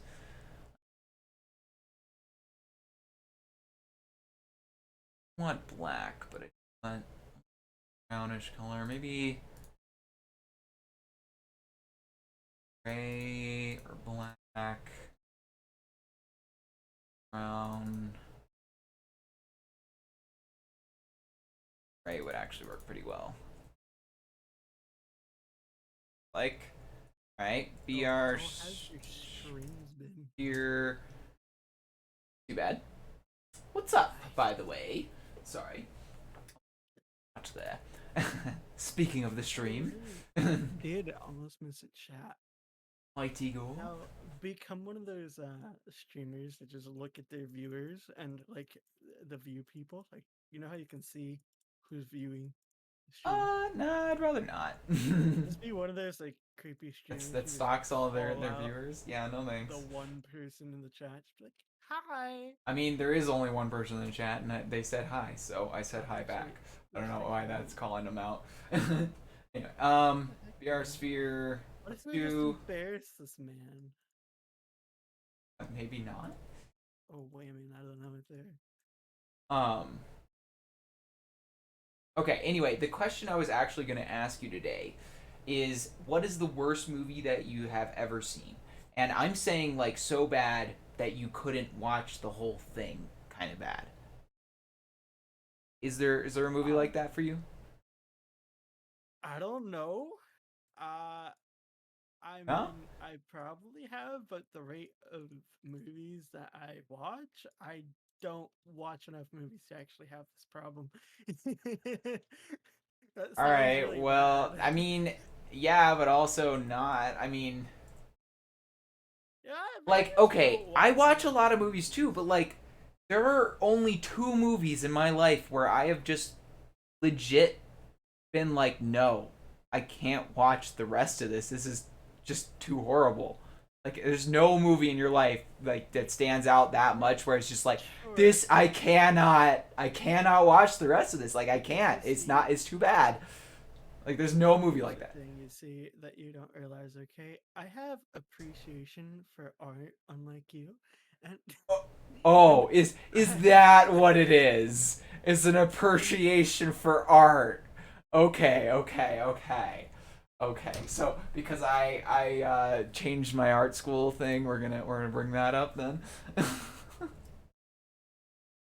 A: I want black, but I want brownish color. Maybe gray or black. Brown. Gray would actually work pretty well. Like, alright, BR here. Too bad. What's up, by the way? Sorry. Watch there. Speaking of the stream.
B: Did almost miss a chat.
A: Mighty go.
B: Now, become one of those streamers that just look at their viewers and like the view people. Like, you know how you can see who's viewing the stream?
A: No, I'd rather not.
B: Just be one of those like creepy streamers
A: that stalks all of their
B: call out
A: viewers. Yeah, no thanks.
B: the one person in the chat, just be like, hi.
A: I mean, there is only one person in the chat, and they said hi, so I said hi back. I don't know why that's calling them out. Anyway, BR sphere.
B: What if we just embarrass this man?
A: Maybe not.
B: Oh wait, I mean, I don't know if there.
A: Okay, anyway, the question I was actually going to ask you today is, what is the worst movie that you have ever seen? And I'm saying, like, so bad that you couldn't watch the whole thing, kind of bad. Is there a movie like that for you?
B: I don't know. I mean,
A: Huh?
B: I probably have, but the rate of movies that I watch, I don't watch enough movies to actually have this problem.
A: All right,
B: really
A: well,
B: bad.
A: I mean, yeah, but also not. I mean,
B: Yeah,
A: like, okay, I watch a lot of movies too, but like, there are only 2 movies in my life where I have just legit been like, no, I can't watch the rest of this. This is just too horrible. Like, there's no movie in your life like that stands out that much where it's just like, this I cannot watch the rest of this. Like, I can't. It's too bad. Like, there's no movie like that.
B: Thing you see that you don't realize, okay? I have appreciation for art, unlike you, and
A: Oh, is that what it is? It's an appreciation for art. Okay. So because I changed my art school thing, we're gonna bring that up then.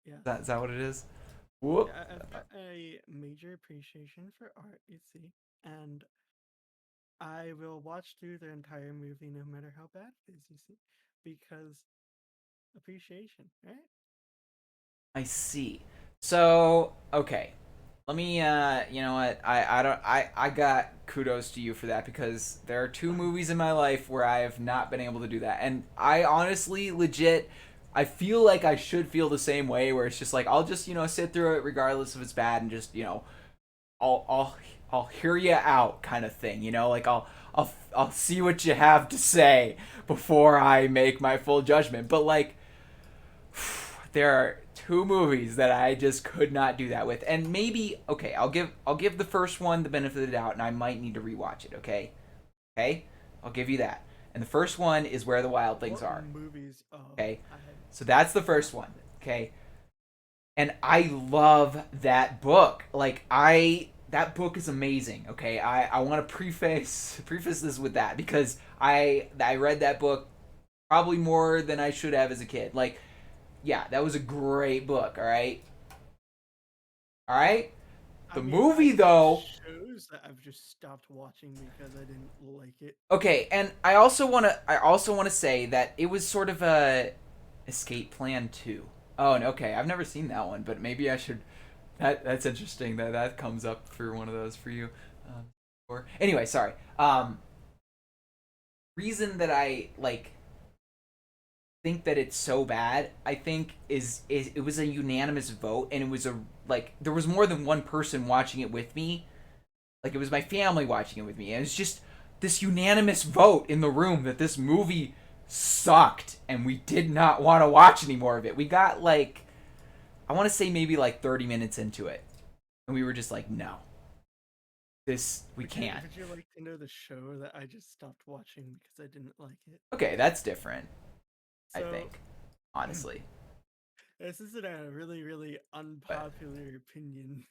B: Yeah.
A: Is that what it is? Whoop.
B: Yeah, I've got a major appreciation for art, you see, and I will watch through the entire movie no matter how bad it is, you see, because appreciation, right?
A: I see. So, okay. Let me you know what? I got kudos to you for that, because there are 2 movies in my life where I have not been able to do that. And I honestly legit I feel like I should feel the same way, where it's just like, I'll just, sit through it regardless if it's bad, and just, I'll hear you out kind of thing, like I'll see what you have to say before I make my full judgment. But like, there are 2 movies that I just could not do that with. And maybe, okay, I'll give the first one the benefit of the doubt, and I might need to rewatch it, okay? Okay? I'll give you that. And the first one is Where the Wild Things
B: What
A: Are.
B: movies? Oh,
A: Okay? So that's the first one, okay? And I love that book. Like, that book is amazing, okay? I want to preface this with that, because I read that book Probably more than I should have as a kid. Like, yeah, that was a great book. All right, all right.
B: I
A: The
B: mean,
A: movie
B: I've had
A: though.
B: shows that I've just stopped watching because I didn't like it.
A: Okay, and I also wanna say that it was sort of a escape plan too. Oh, and okay, I've never seen that one, but maybe I should. That's interesting that that comes up for one of those for you. Or anyway, sorry. Reason that I like think that it's so bad, I think is it was a unanimous vote, and it was a like there was more than one person watching it with me. Like it was my family watching it with me, and it's just this unanimous vote in the room that this movie sucked, and we did not want to watch any more of it. We got like I want to say maybe like 30 minutes into it, and we were just like, no, this we can't.
B: Would you like to know the show that I just stopped watching because I didn't like it?
A: Okay, that's different. I
B: So,
A: think, honestly.
B: this isn't a really, really
A: But
B: unpopular opinion.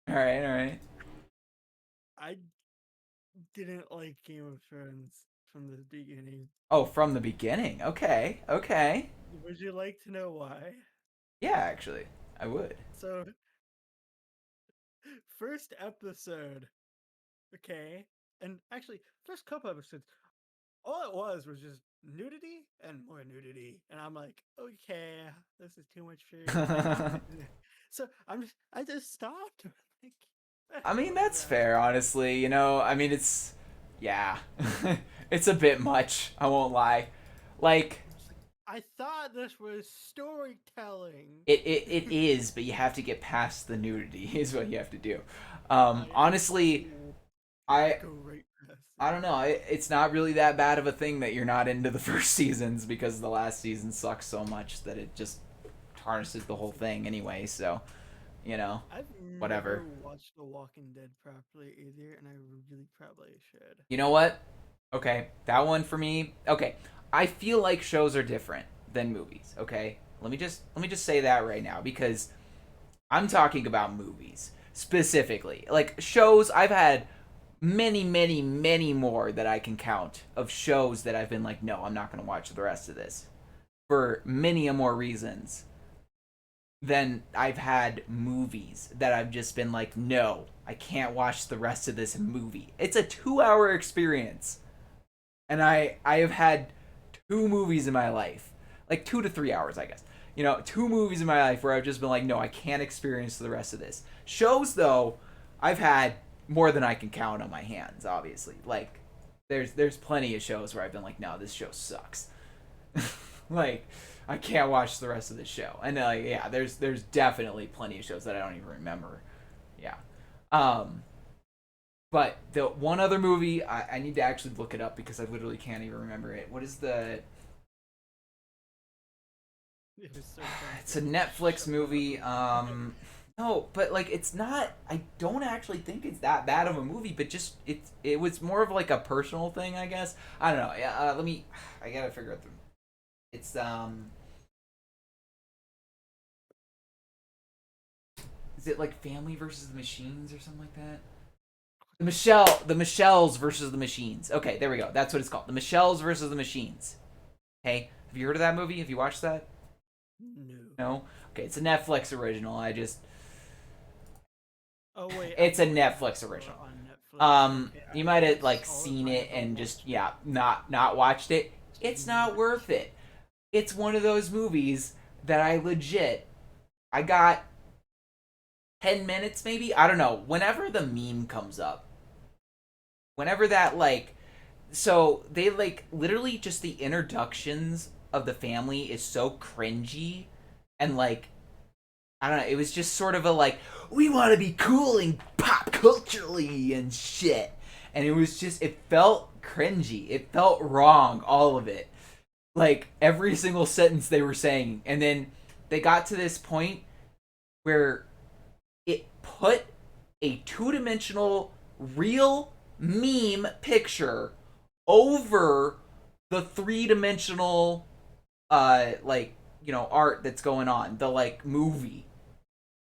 A: all right, all right.
B: I didn't like Game of Thrones from the beginning.
A: Oh, from the beginning. Okay, okay.
B: Would you like to know why?
A: Yeah, actually, I would.
B: So, first episode, okay, and actually, first couple episodes, all it was just nudity and more nudity, and I'm like, okay, this is too much for me. So I just stopped. Like,
A: I mean,
B: fuck
A: that's
B: that.
A: fair, honestly. You know, I mean, yeah, it's a bit much. I won't lie. Like,
B: I thought this was storytelling.
A: it is, but you have to get past the nudity. Is what you have to do.
B: I
A: Honestly, I
B: go right past
A: I
B: it.
A: don't know. It's not really that bad of a thing that you're not into the first seasons because the last season sucks so much that it just tarnishes the whole thing anyway. So, you know,
B: I've
A: whatever.
B: never watched The Walking Dead properly either, and I really probably should.
A: You know what? Okay, that one for me. Okay, I feel like shows are different than movies. Okay, let me just say that right now because I'm talking about movies specifically. Like shows, I've had many, many, many more that I can count of shows that I've been like, no, I'm not going to watch the rest of this for many more reasons than I've had movies that I've just been like, no, I can't watch the rest of this movie. It's a 2 hour experience. And I have had two movies in my life. Like 2 to 3 hours, I guess. You know, two movies in my life where I've just been like, no, I can't experience the rest of this. Shows though, I've had more than I can count on my hands, obviously. Like there's plenty of shows where I've been like, no, this show sucks. Like I can't watch the rest of the show. And yeah, there's definitely plenty of shows that I don't even remember. Yeah. Um but the one other movie I need to actually look it up because I literally can't even remember it. What is the
B: It was so dumb
A: it's
B: for
A: a
B: me to
A: Netflix
B: shut
A: movie.
B: up.
A: No, but like it's not. I don't actually think it's that bad of a movie, but just it was more of like a personal thing, I guess. I don't know. Yeah, let me. I gotta figure out the. It's Is it like Family versus the Machines or something like that? The Michelles versus the Machines. Okay, there we go. That's what it's called. The Michelles versus the Machines. Hey, have you heard of that movie? Have you watched that?
B: No.
A: No. Okay, it's a Netflix original.
B: Oh wait, I
A: It's a
B: know what you're talking
A: Netflix original.
B: about on Netflix. Okay,
A: You might
B: I
A: have like
B: saw it,
A: seen
B: but I
A: it
B: never
A: and
B: watched
A: just yeah, not watched it. It's not
B: it.
A: worth it. It's one of those movies that I got 10 minutes maybe. I don't know. Whenever the meme comes up, whenever that like so they like literally just the introductions of the family is so cringy and like I don't know, it was just sort of a like we want to be cool and pop culturally and shit. And it was just it felt cringy. It felt wrong, all of it. Like every single sentence they were saying. And then they got to this point where it put a two-dimensional real meme picture over the three-dimensional like art that's going on the like movie,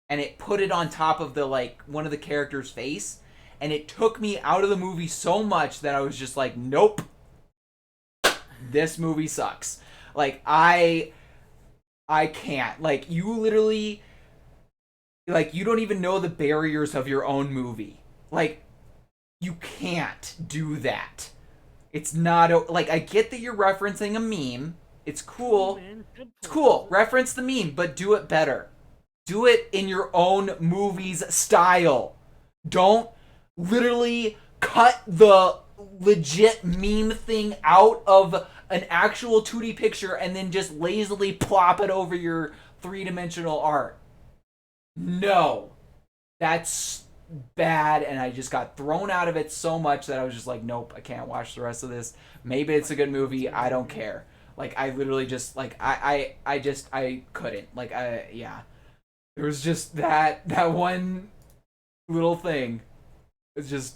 A: and it put it on top of the like one of the characters face, and it took me out of the movie so much that I was just like nope, this movie sucks. Like I can't. Like you literally like you don't even know the barriers of your own movie. Like you can't do that. It's not like I get that you're referencing a meme. It's cool.
B: Man,
A: It's
B: Deadpool does
A: cool.
B: it.
A: Reference the meme, but do it better. Do it in your own movie's style. Don't literally cut the legit meme thing out of an actual 2D picture and then just lazily plop it over your three-dimensional art. No. That's bad, and I just got thrown out of it so much that I was just like, nope, I can't watch the rest of this. Maybe it's a good movie. I don't care. Like I literally just like I couldn't. Like I yeah. There was just that one little thing. It just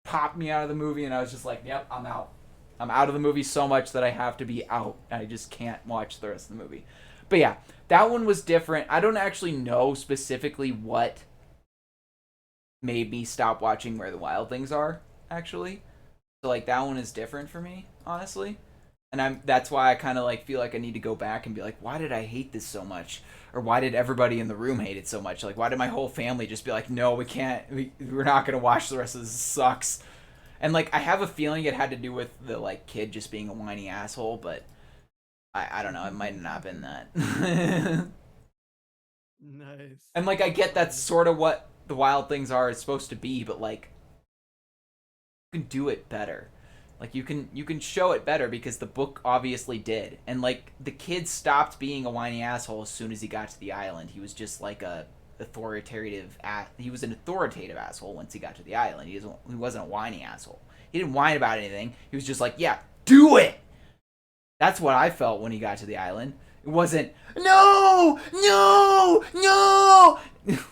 A: popped me out of the movie, and I was just like, yep, I'm out. I'm out of the movie so much that I have to be out. I just can't watch the rest of the movie. But yeah, that one was different. I don't actually know specifically what made me stop watching Where the Wild Things Are, actually. So like that one is different for me, honestly. And that's why I kind of like feel like I need to go back and be like, why did I hate this so much? Or why did everybody in the room hate it so much? Like why did my whole family just be like, no, we can't, we're not going to watch the rest of this. This sucks. And like I have a feeling it had to do with the like kid just being a whiny asshole, but I don't know, it might not have been that.
B: Nice.
A: And like I get that's sort of what the Wild Things Are is supposed to be, but like you can do it better. Like you can show it better because the book obviously did. And like the kid stopped being a whiny asshole as soon as he got to the island. He was just like he was an authoritative asshole once he got to the island. He wasn't a whiny asshole. He didn't whine about anything. He was just like, "Yeah, do it." That's what I felt when he got to the island. It wasn't, "No, no, no."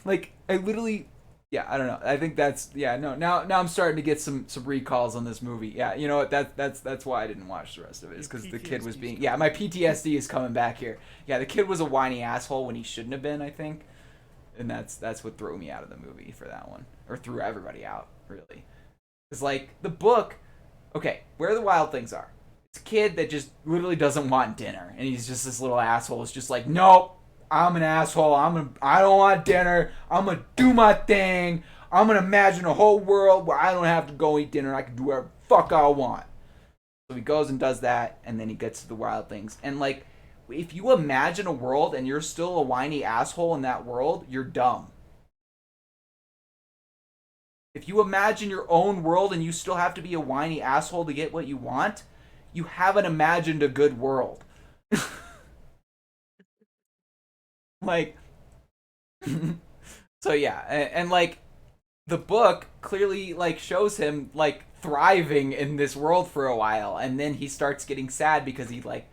A: Like I literally yeah, I don't know. I think that's yeah. No, now I'm starting to get some recalls on this movie. Yeah, you know what? That's why I didn't watch the rest of it. Is because the kid was being yeah. My PTSD is coming back here. Yeah, the kid was a whiny asshole when he shouldn't have been. I think, and that's what threw me out of the movie for that one, or threw everybody out really. It's like the book. Okay, Where the Wild Things Are. It's a kid that just literally doesn't want dinner, and he's just this little asshole. It's just like nope. I'm an asshole. I don't want dinner. I'm gonna do my thing. I'm gonna imagine a whole world where I don't have to go eat dinner. I can do whatever the fuck I want. So he goes and does that, and then he gets to the wild things. And like, if you imagine a world and you're still a whiny asshole in that world, you're dumb. If you imagine your own world and you still have to be a whiny asshole to get what you want, you haven't imagined a good world. Like, so yeah, and like the book clearly like shows him like thriving in this world for a while, and then he starts getting sad because he like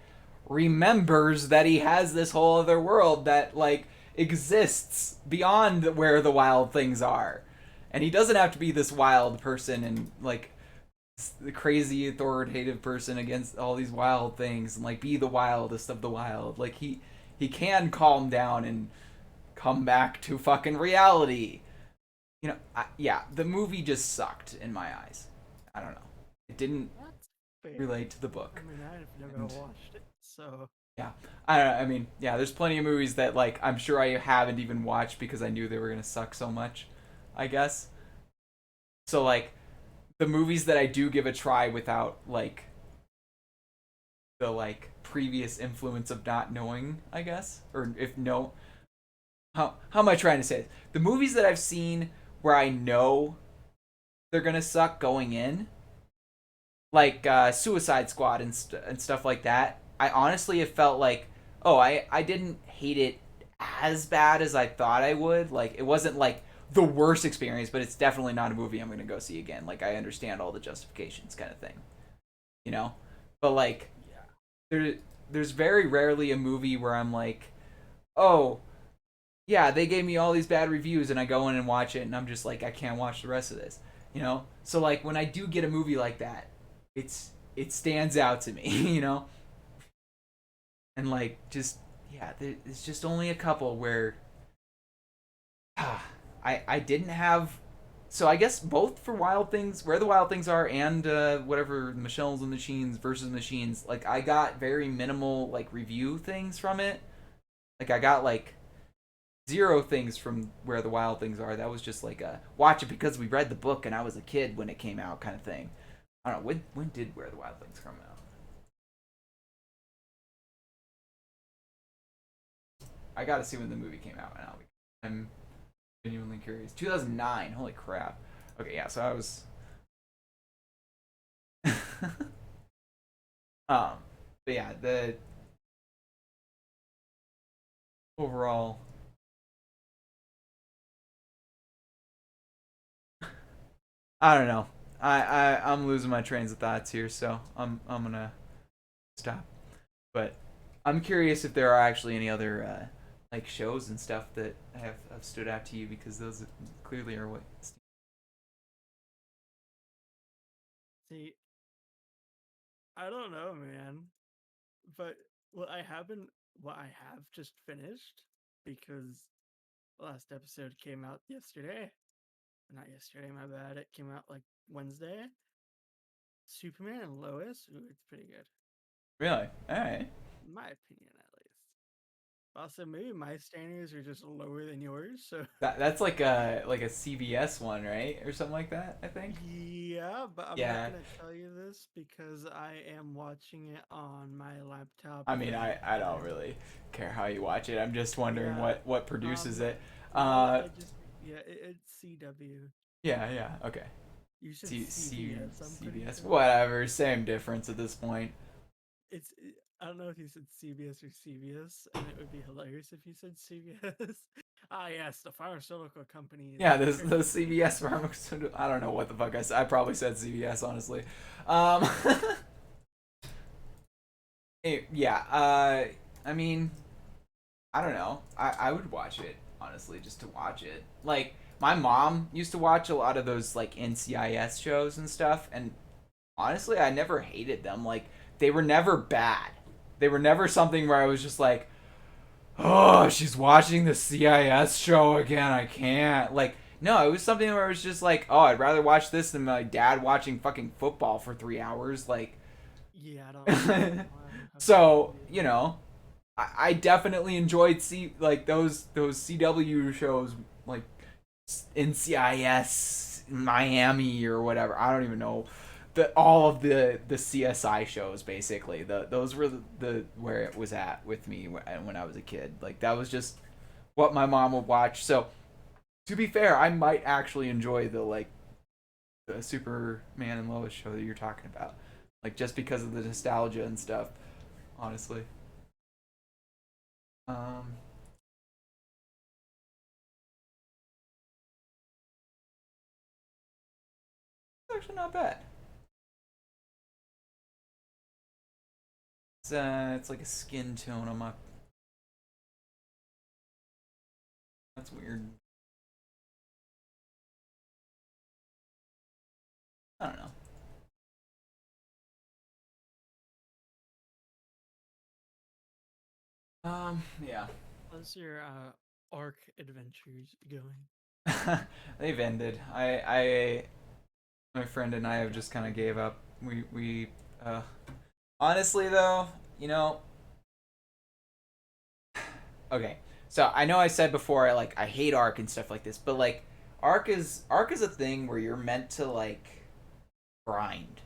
A: remembers that he has this whole other world that like exists beyond where the wild things are, and he doesn't have to be this wild person and like the crazy authoritative person against all these wild things and like be the wildest of the wild. Like he can calm down and come back to fucking reality. You know, yeah, the movie just sucked in my eyes. I don't know. It didn't
B: That's fair.
A: relate to the book.
B: I mean, I've never watched it, so
A: Yeah, I don't know. I mean, yeah, there's plenty of movies that like I'm sure I haven't even watched because I knew they were gonna suck so much. I guess. So like, the movies that I do give a try without like the like previous influence of not knowing, I guess, or if no, how am I trying to say this? The movies that I've seen where I know they're gonna suck going in, like Suicide Squad and stuff like that. I honestly have felt like, oh, I didn't hate it as bad as I thought I would. Like it wasn't like the worst experience, but it's definitely not a movie I'm gonna go see again. Like I understand all the justifications, kind of thing, you know. But like,
B: yeah.
A: there's very rarely a movie where I'm like, oh, yeah, they gave me all these bad reviews, and I go in and watch it, and I'm just like, I can't watch the rest of this, you know. So like, when I do get a movie like that, it stands out to me, you know. And like, just yeah, there's just only a couple where I didn't have so I guess both for Wild Things, Where the Wild Things Are, and whatever Michelle's and Machines versus Machines. Like I got very minimal like review things from it. Like I got like zero things from Where the Wild Things Are. That was just like a watch it because we read the book and I was a kid when it came out kind of thing. I don't know when did Where the Wild Things come out. I got to see when the movie came out, and I'm genuinely curious. 2009. Holy crap. Okay, yeah. So I was. um, but yeah, the overall. I don't know. I'm losing my trains of thoughts here, so I'm gonna stop. But I'm curious if there are actually any other like shows and stuff that have stood out to you because those clearly are what.
B: See, I don't know, man. But what I haven't, what I have just finished because the last episode came out yesterday. Not yesterday, my bad. It came out like Wednesday. Superman and Lois. Ooh, it's pretty good.
A: Really? All right.
B: In my opinion, at least. Also, maybe my standards are just lower than yours, so.
A: That's like a CBS one, right, or something like that. I think.
B: Yeah, but I'm not
A: Yeah.
B: gonna tell you this because I am watching it on my laptop.
A: I mean,
B: And
A: I don't really care how you watch it. I'm just wondering
B: yeah,
A: what produces it.
B: well,
A: Uh,
B: I just yeah, it's CW.
A: yeah, yeah, okay.
B: You said
A: C
B: CBS. I'm pretty
A: CBS,
B: sure.
A: whatever, same difference at this point.
B: It's I don't know if you said CBS or CBS, and it would be hilarious if you said CBS. Ah, yes, the pharmaceutical company is
A: Yeah, this
B: here.
A: the CBS pharmaceutical. I don't know what the fuck I said. I probably said CBS, honestly. Um, yeah. I mean, I don't know. I would watch it honestly just to watch it. Like my mom used to watch a lot of those like NCIS shows and stuff, and honestly, I never hated them. Like they were never bad. They were never something where I was just like, oh, she's watching the CIS show again. I can't. Like no, it was something where I was just like, oh, I'd rather watch this than my dad watching fucking football for 3 hours. Like,
B: Yeah, I don't have
A: so
B: CW.
A: you know, I definitely enjoyed like those CW shows like NCIS Miami or whatever. I don't even know the all of the CSI shows basically. Those were the where it was at with me when I was a kid. Like that was just what my mom would watch. So to be fair, I might actually enjoy the Superman and Lois show that you're talking about. Like just because of the nostalgia and stuff, honestly. Um it's actually not bad. It's like a skin tone on my. That's weird. I don't know. Yeah.
B: How's your arc adventures going?
A: They've ended. I, my friend and I have just kind of gave up. Uh, honestly though, you know, okay. So I know I said before I hate arc and stuff like this, but like arc is a thing where you're meant to like grind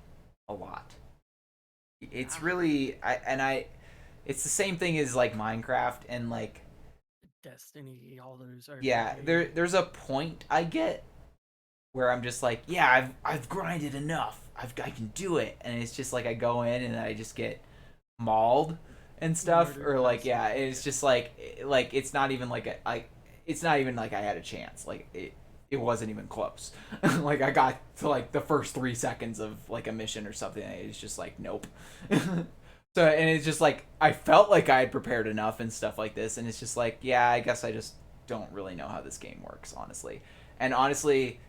A: a lot. It's
B: Yeah,
A: really I it's the same thing as like Minecraft and like
B: Destiny, all those
A: yeah,
B: RPG.
A: there's a point I get where I'm just like, yeah, I've grinded enough. I can do it, and it's just like I go in and I just get mauled and stuff,
B: Murdered
A: or like yeah,
B: constantly.
A: it's just like it's not even like it's not even like I had a chance. Like it wasn't even close. Like I got to like the first 3 seconds of like a mission or something, and it's just like nope. So and it's just like I felt like I had prepared enough and stuff like this, and it's just like yeah, I guess I just don't really know how this game works, honestly. And honestly,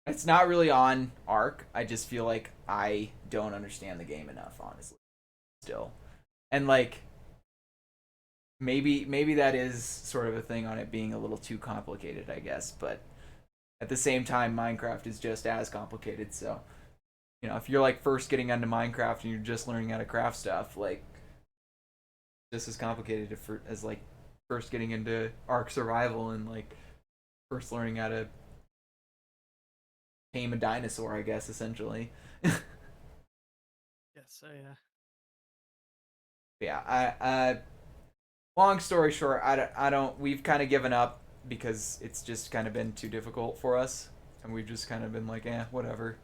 A: it's not really on Arc. I just feel like I don't understand the game enough, honestly. Still, and like maybe that is sort of a thing on it being a little too complicated, I guess. But at the same time, Minecraft is just as complicated. So, you know, if you're like first getting into Minecraft and you're just learning how to craft stuff, like just as complicated as like first getting into Ark Survival and like first learning how to tame a dinosaur, I guess, essentially.
B: Yes, yeah.
A: Yeah, long story short, I don't, we've kind of given up because it's just kind of been too difficult for us. And we've just kind of been like, whatever.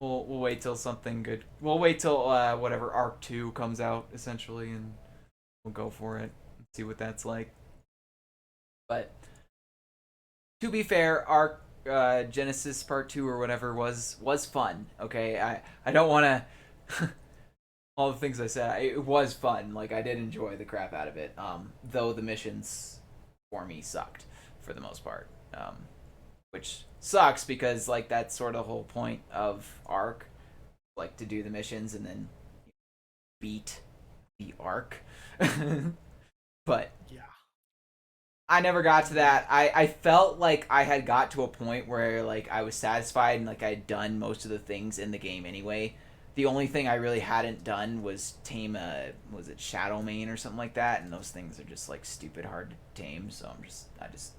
A: We'll wait till something good. We'll wait till whatever Arc 2 comes out essentially, and we'll go for it and see what that's like. But to be fair, Arc Genesis Part 2 or whatever was fun. Okay, I don't want to all the things I said. It was fun. Like I did enjoy the crap out of it. Though the missions for me sucked for the most part. Which sucks because like that's sort of the whole point of Arc, like to do the missions and then beat the Arc. But
B: Yeah.
A: I never got to that. I felt like I had got to a point where like I was satisfied and like I'd done most of the things in the game anyway. The only thing I really hadn't done was tame a, was it Shadow Mane or something like that, and those things are just like stupid hard to tame. So I just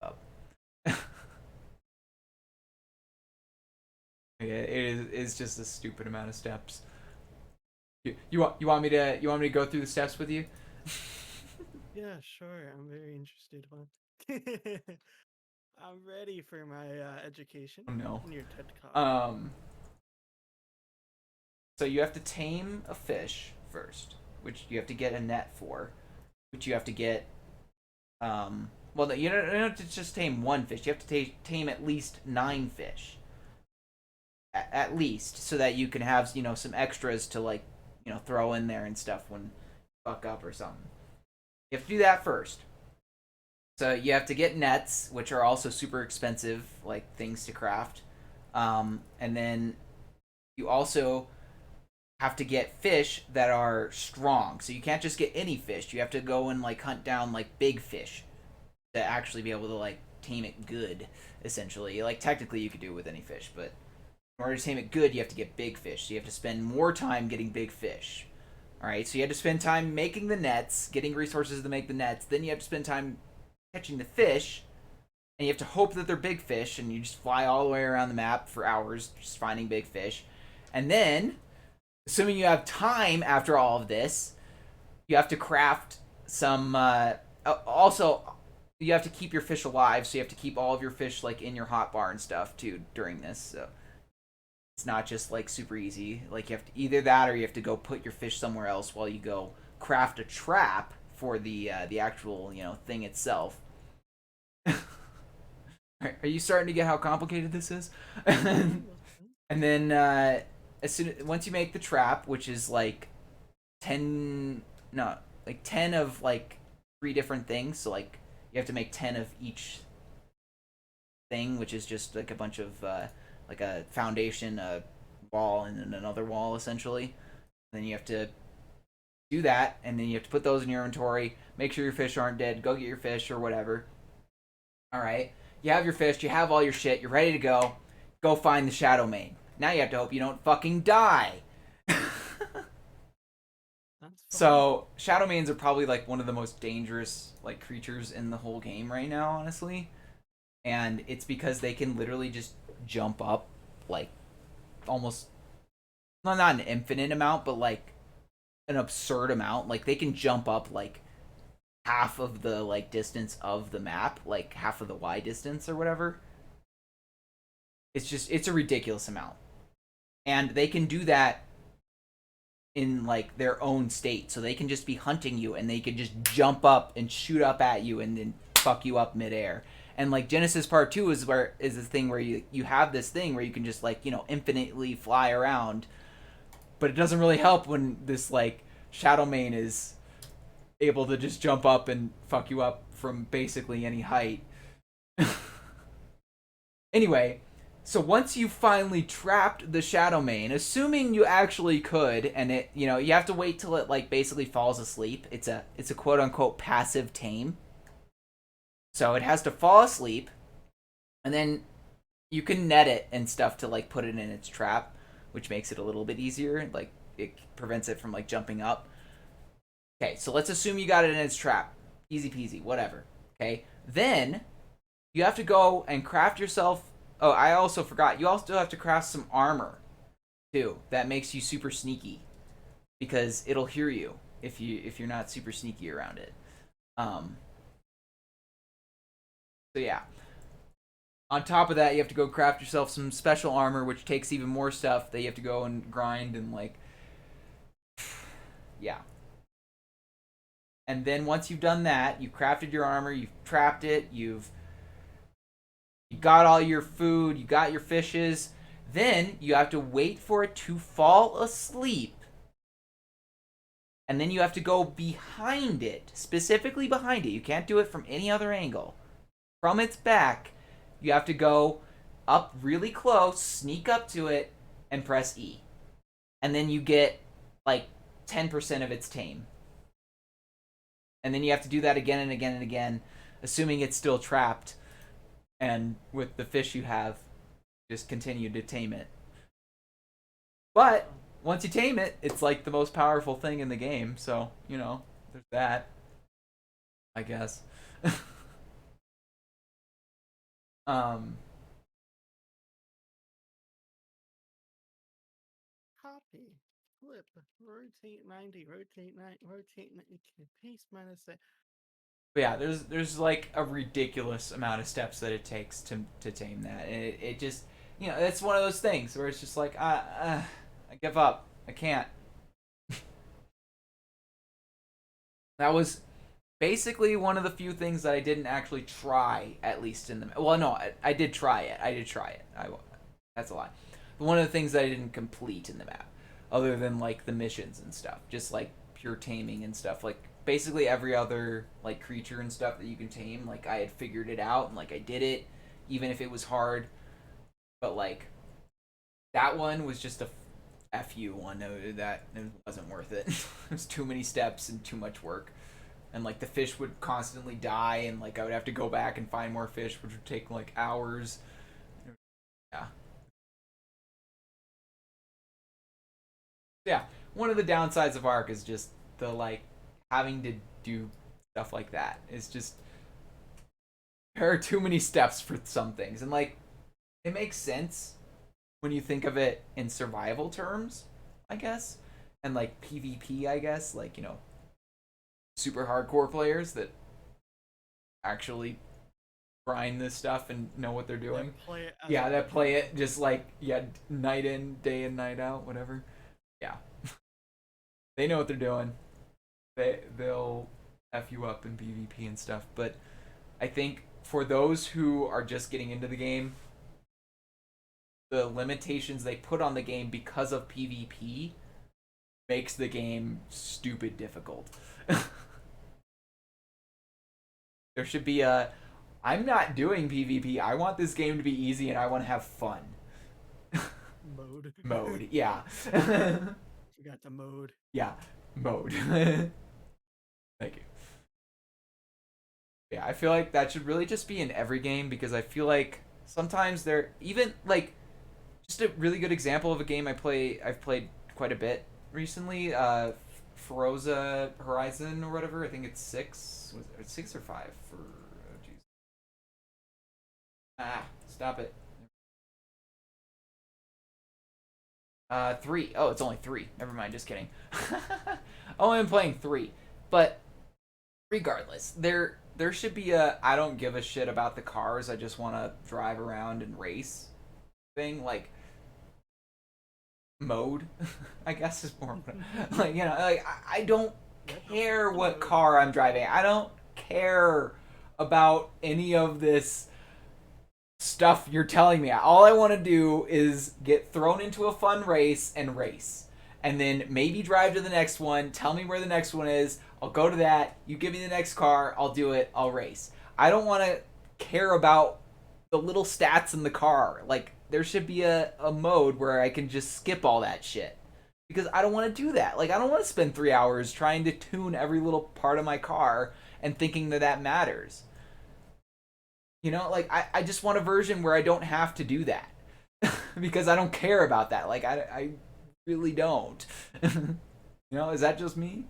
A: up. Yeah, it's just a stupid amount of steps. You want me to go through the steps with you?
B: Yeah, sure. I'm very interested one. I'm ready for my education
A: Oh no.
B: in your TED Talk.
A: So you have to tame a fish first, which you have to get a net for, which you have to get. Well, no, you don't have to just tame one fish. You have to tame at least 9 fish. At least, so that you can have some extras to like throw in there and stuff when you fuck up or something. You have to do that first. So you have to get nets, which are also super expensive, like things to craft. And then you also have to get fish that are strong. So you can't just get any fish. You have to go and like hunt down like big fish to actually be able to like tame it good. Essentially, like technically you could do it with any fish, but in order to tame it good, you have to get big fish. So you have to spend more time getting big fish. All right, so you have to spend time making the nets, getting resources to make the nets. Then you have to spend time catching the fish, and you have to hope that they're big fish, and you just fly all the way around the map for hours just finding big fish. And then, assuming you have time after all of this, you have to craft some. Also, you have to keep your fish alive, so you have to keep all of your fish like in your hotbar and stuff too during this. So it's not just like super easy. Like you have to either that or you have to go put your fish somewhere else while you go craft a trap for the actual thing itself. Are you starting to get how complicated this is? And then once you make the trap, which is like 10 no like 10 of like 3 different things, so like you have to make 10 of each thing, which is just like a bunch of like a foundation, a wall, and then another wall essentially. And then you have to do that, and then you have to put those in your inventory. Make sure your fish aren't dead. Go get your fish or whatever. All right, you have your fish. You have all your shit. You're ready to go. Go find the Shadow Mane. Now you have to hope you don't fucking die. So Shadow Manes are probably like one of the most dangerous like creatures in the whole game right now, honestly. And it's because they can literally just jump up like almost, well, not an infinite amount, but like an absurd amount. Like they can jump up like half of the like distance of the map, like half of the Y distance or whatever. It's a ridiculous amount. And they can do that in like their own state. So they can just be hunting you and they can just jump up and shoot up at you and then fuck you up midair. And like Genesis Part 2 is this thing where you have this thing where you can just like, infinitely fly around. But it doesn't really help when this like Shadow Mane is able to just jump up and fuck you up from basically any height. Anyway, so once you finally trapped the Shadow Mane, assuming you actually could, and it, you have to wait till it like basically falls asleep. It's a quote unquote passive tame. So it has to fall asleep, And then you can net it and stuff to like put it in its trap, which makes it a little bit easier. Like it prevents it from like jumping up. Okay, so let's assume you got it in its trap. Easy peasy, whatever. Okay, then you have to go and craft yourself. Oh, I also forgot. You also have to craft some armor too. That makes you super sneaky because it'll hear you if you're not super sneaky around it. Um. So yeah. On top of that, you have to go craft yourself some special armor, which takes even more stuff that you have to go and grind and like, yeah. And then once you've done that, you've crafted your armor, you've trapped it, you got all your food, you got your fishes. Then you have to wait for it to fall asleep. And then you have to go behind it, specifically behind it. You can't do it from any other angle. From its back, you have to go up really close, sneak up to it, and press E. And then you get like 10% of its tame. And then you have to do that again and again and again, assuming it's still trapped. And with the fish you have, just continue to tame it. But once you tame it, it's like the most powerful thing in the game. So, there's that, I guess. um,
B: Copy, flip, rotate 90, rotate 90, rotate 90, paste minus that.
A: but yeah, there's like a ridiculous amount of steps that it takes to tame that, and it just it's one of those things where it's just like I give up. I can't. That was basically one of the few things that I didn't actually try, at least in the. Well, no, I did try it. I did try it. That's a lie. But one of the things that I didn't complete in the map, other than like the missions and stuff, just like pure taming and stuff, like basically every other like creature and stuff that you can tame, like I had figured it out and like I did it, even if it was hard. But like that one was just a fu one. That it wasn't worth it. It was too many steps and too much work. And like the fish would constantly die, and like I would have to go back and find more fish, which would take like hours. Yeah. Yeah. One of the downsides of Ark is just the like having to do stuff like that. It's just there are too many steps for some things, and like it makes sense when you think of it in survival terms, I guess, and like PvP, I guess, like super hardcore players that actually grind this stuff and know what they're doing.
B: Play it
A: Yeah, that play it just like night in, day in, night out, whatever. Yeah, they know what they're doing. They'll f you up in PvP and stuff. But I think for those who are just getting into the game, the limitations they put on the game because of PvP makes the game stupid difficult. There should be a I'm not doing PvP. I want this game to be easy and I want to have fun.
B: mode.
A: Mode, yeah.
B: You got the mode.
A: Yeah, mode. Thank you. Yeah, I feel like that should really just be in every game because I feel like sometimes they're even like just a really good example of a game I've played quite a bit recently. Forza Horizon or whatever. I think it's 6. Was it 6 or 5 for? Oh, jeez. Stop it. 3. Oh, it's only 3. Never mind. Just kidding. Oh, I'm playing 3, but regardless, there should be a I don't give a shit about the cars. I just want to drive around and race thing. Like mode, I guess is more like like I don't care what car I'm driving. I don't care about any of this stuff you're telling me. All I want to do is get thrown into a fun race and race. And then maybe drive to the next one, tell me where the next one is, I'll go to that, you give me the next car, I'll do it, I'll race. I don't want to care about the little stats in the car. Like, there should be a mode where I can just skip all that shit. Because I don't want to do that. Like, I don't want to spend 3 hours trying to tune every little part of my car and thinking that that matters. You know, like I just want a version where I don't have to do that because I don't care about that. Like I really don't. You know, is that just me?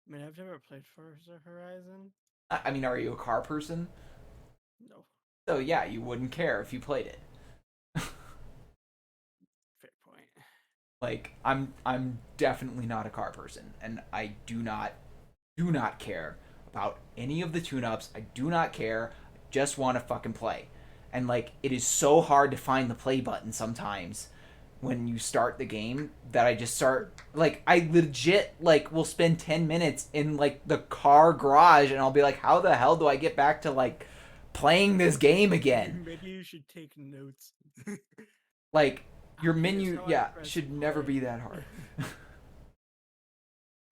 B: I mean, I've never played Forza Horizon.
A: I mean, are you a car person?
B: No,
A: So yeah, you wouldn't care if you played it.
B: fair point.
A: Like I'm definitely not a car person, and I do not care about any of the tune-ups. I do not care. I just want to fucking play. And like it is so hard to find the play button sometimes when you start the game that I just start like I legit like will spend 10 minutes in like the car garage and I'll be like how the hell do I get back to like playing this game again?
B: Maybe you should take notes.
A: Like your
B: Here's
A: menu
B: how I
A: yeah
B: press
A: should never
B: play.
A: be that hard.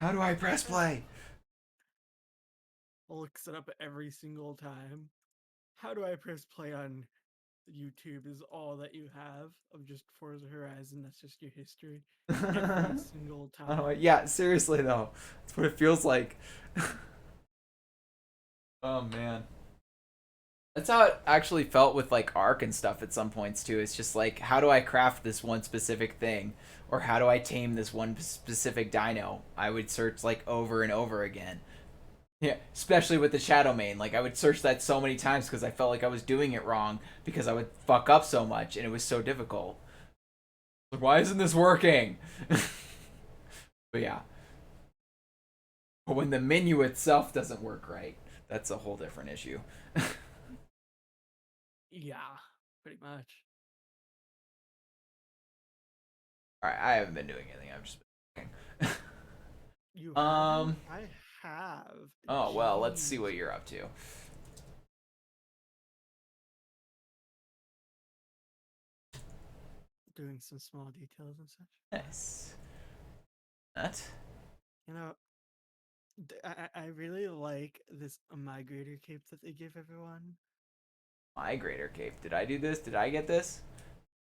A: How do I press play?
B: Looks it up every single time. How do I press play on YouTube is all that you have of just Forza Horizon. That's just your history. Every single
A: Oh,
B: time.
A: yeah, seriously though, that's what it feels like. Oh man, that's how it actually felt with like Ark and stuff at some points too. It's just like, how do I craft this one specific thing, or how do I tame this one specific dino? I would search like over and over again. Yeah, especially with the Shadow Main. Like I would search that so many times because I felt like I was doing it wrong because I would fuck up so much and it was so difficult. Like, why isn't this working? But yeah, but when the menu itself doesn't work right, that's a whole different issue.
B: Yeah, pretty much.
A: All right, I haven't been doing anything. I've just been working.
B: You haven't?
A: um.
B: I have.
A: Oh well, let's see
B: Jeez.
A: what you're up to.
B: Doing some small details and such.
A: Nice. That
B: You know, I really like this migrator cape that they give everyone.
A: migrator cape. Did I do this? Did I get this?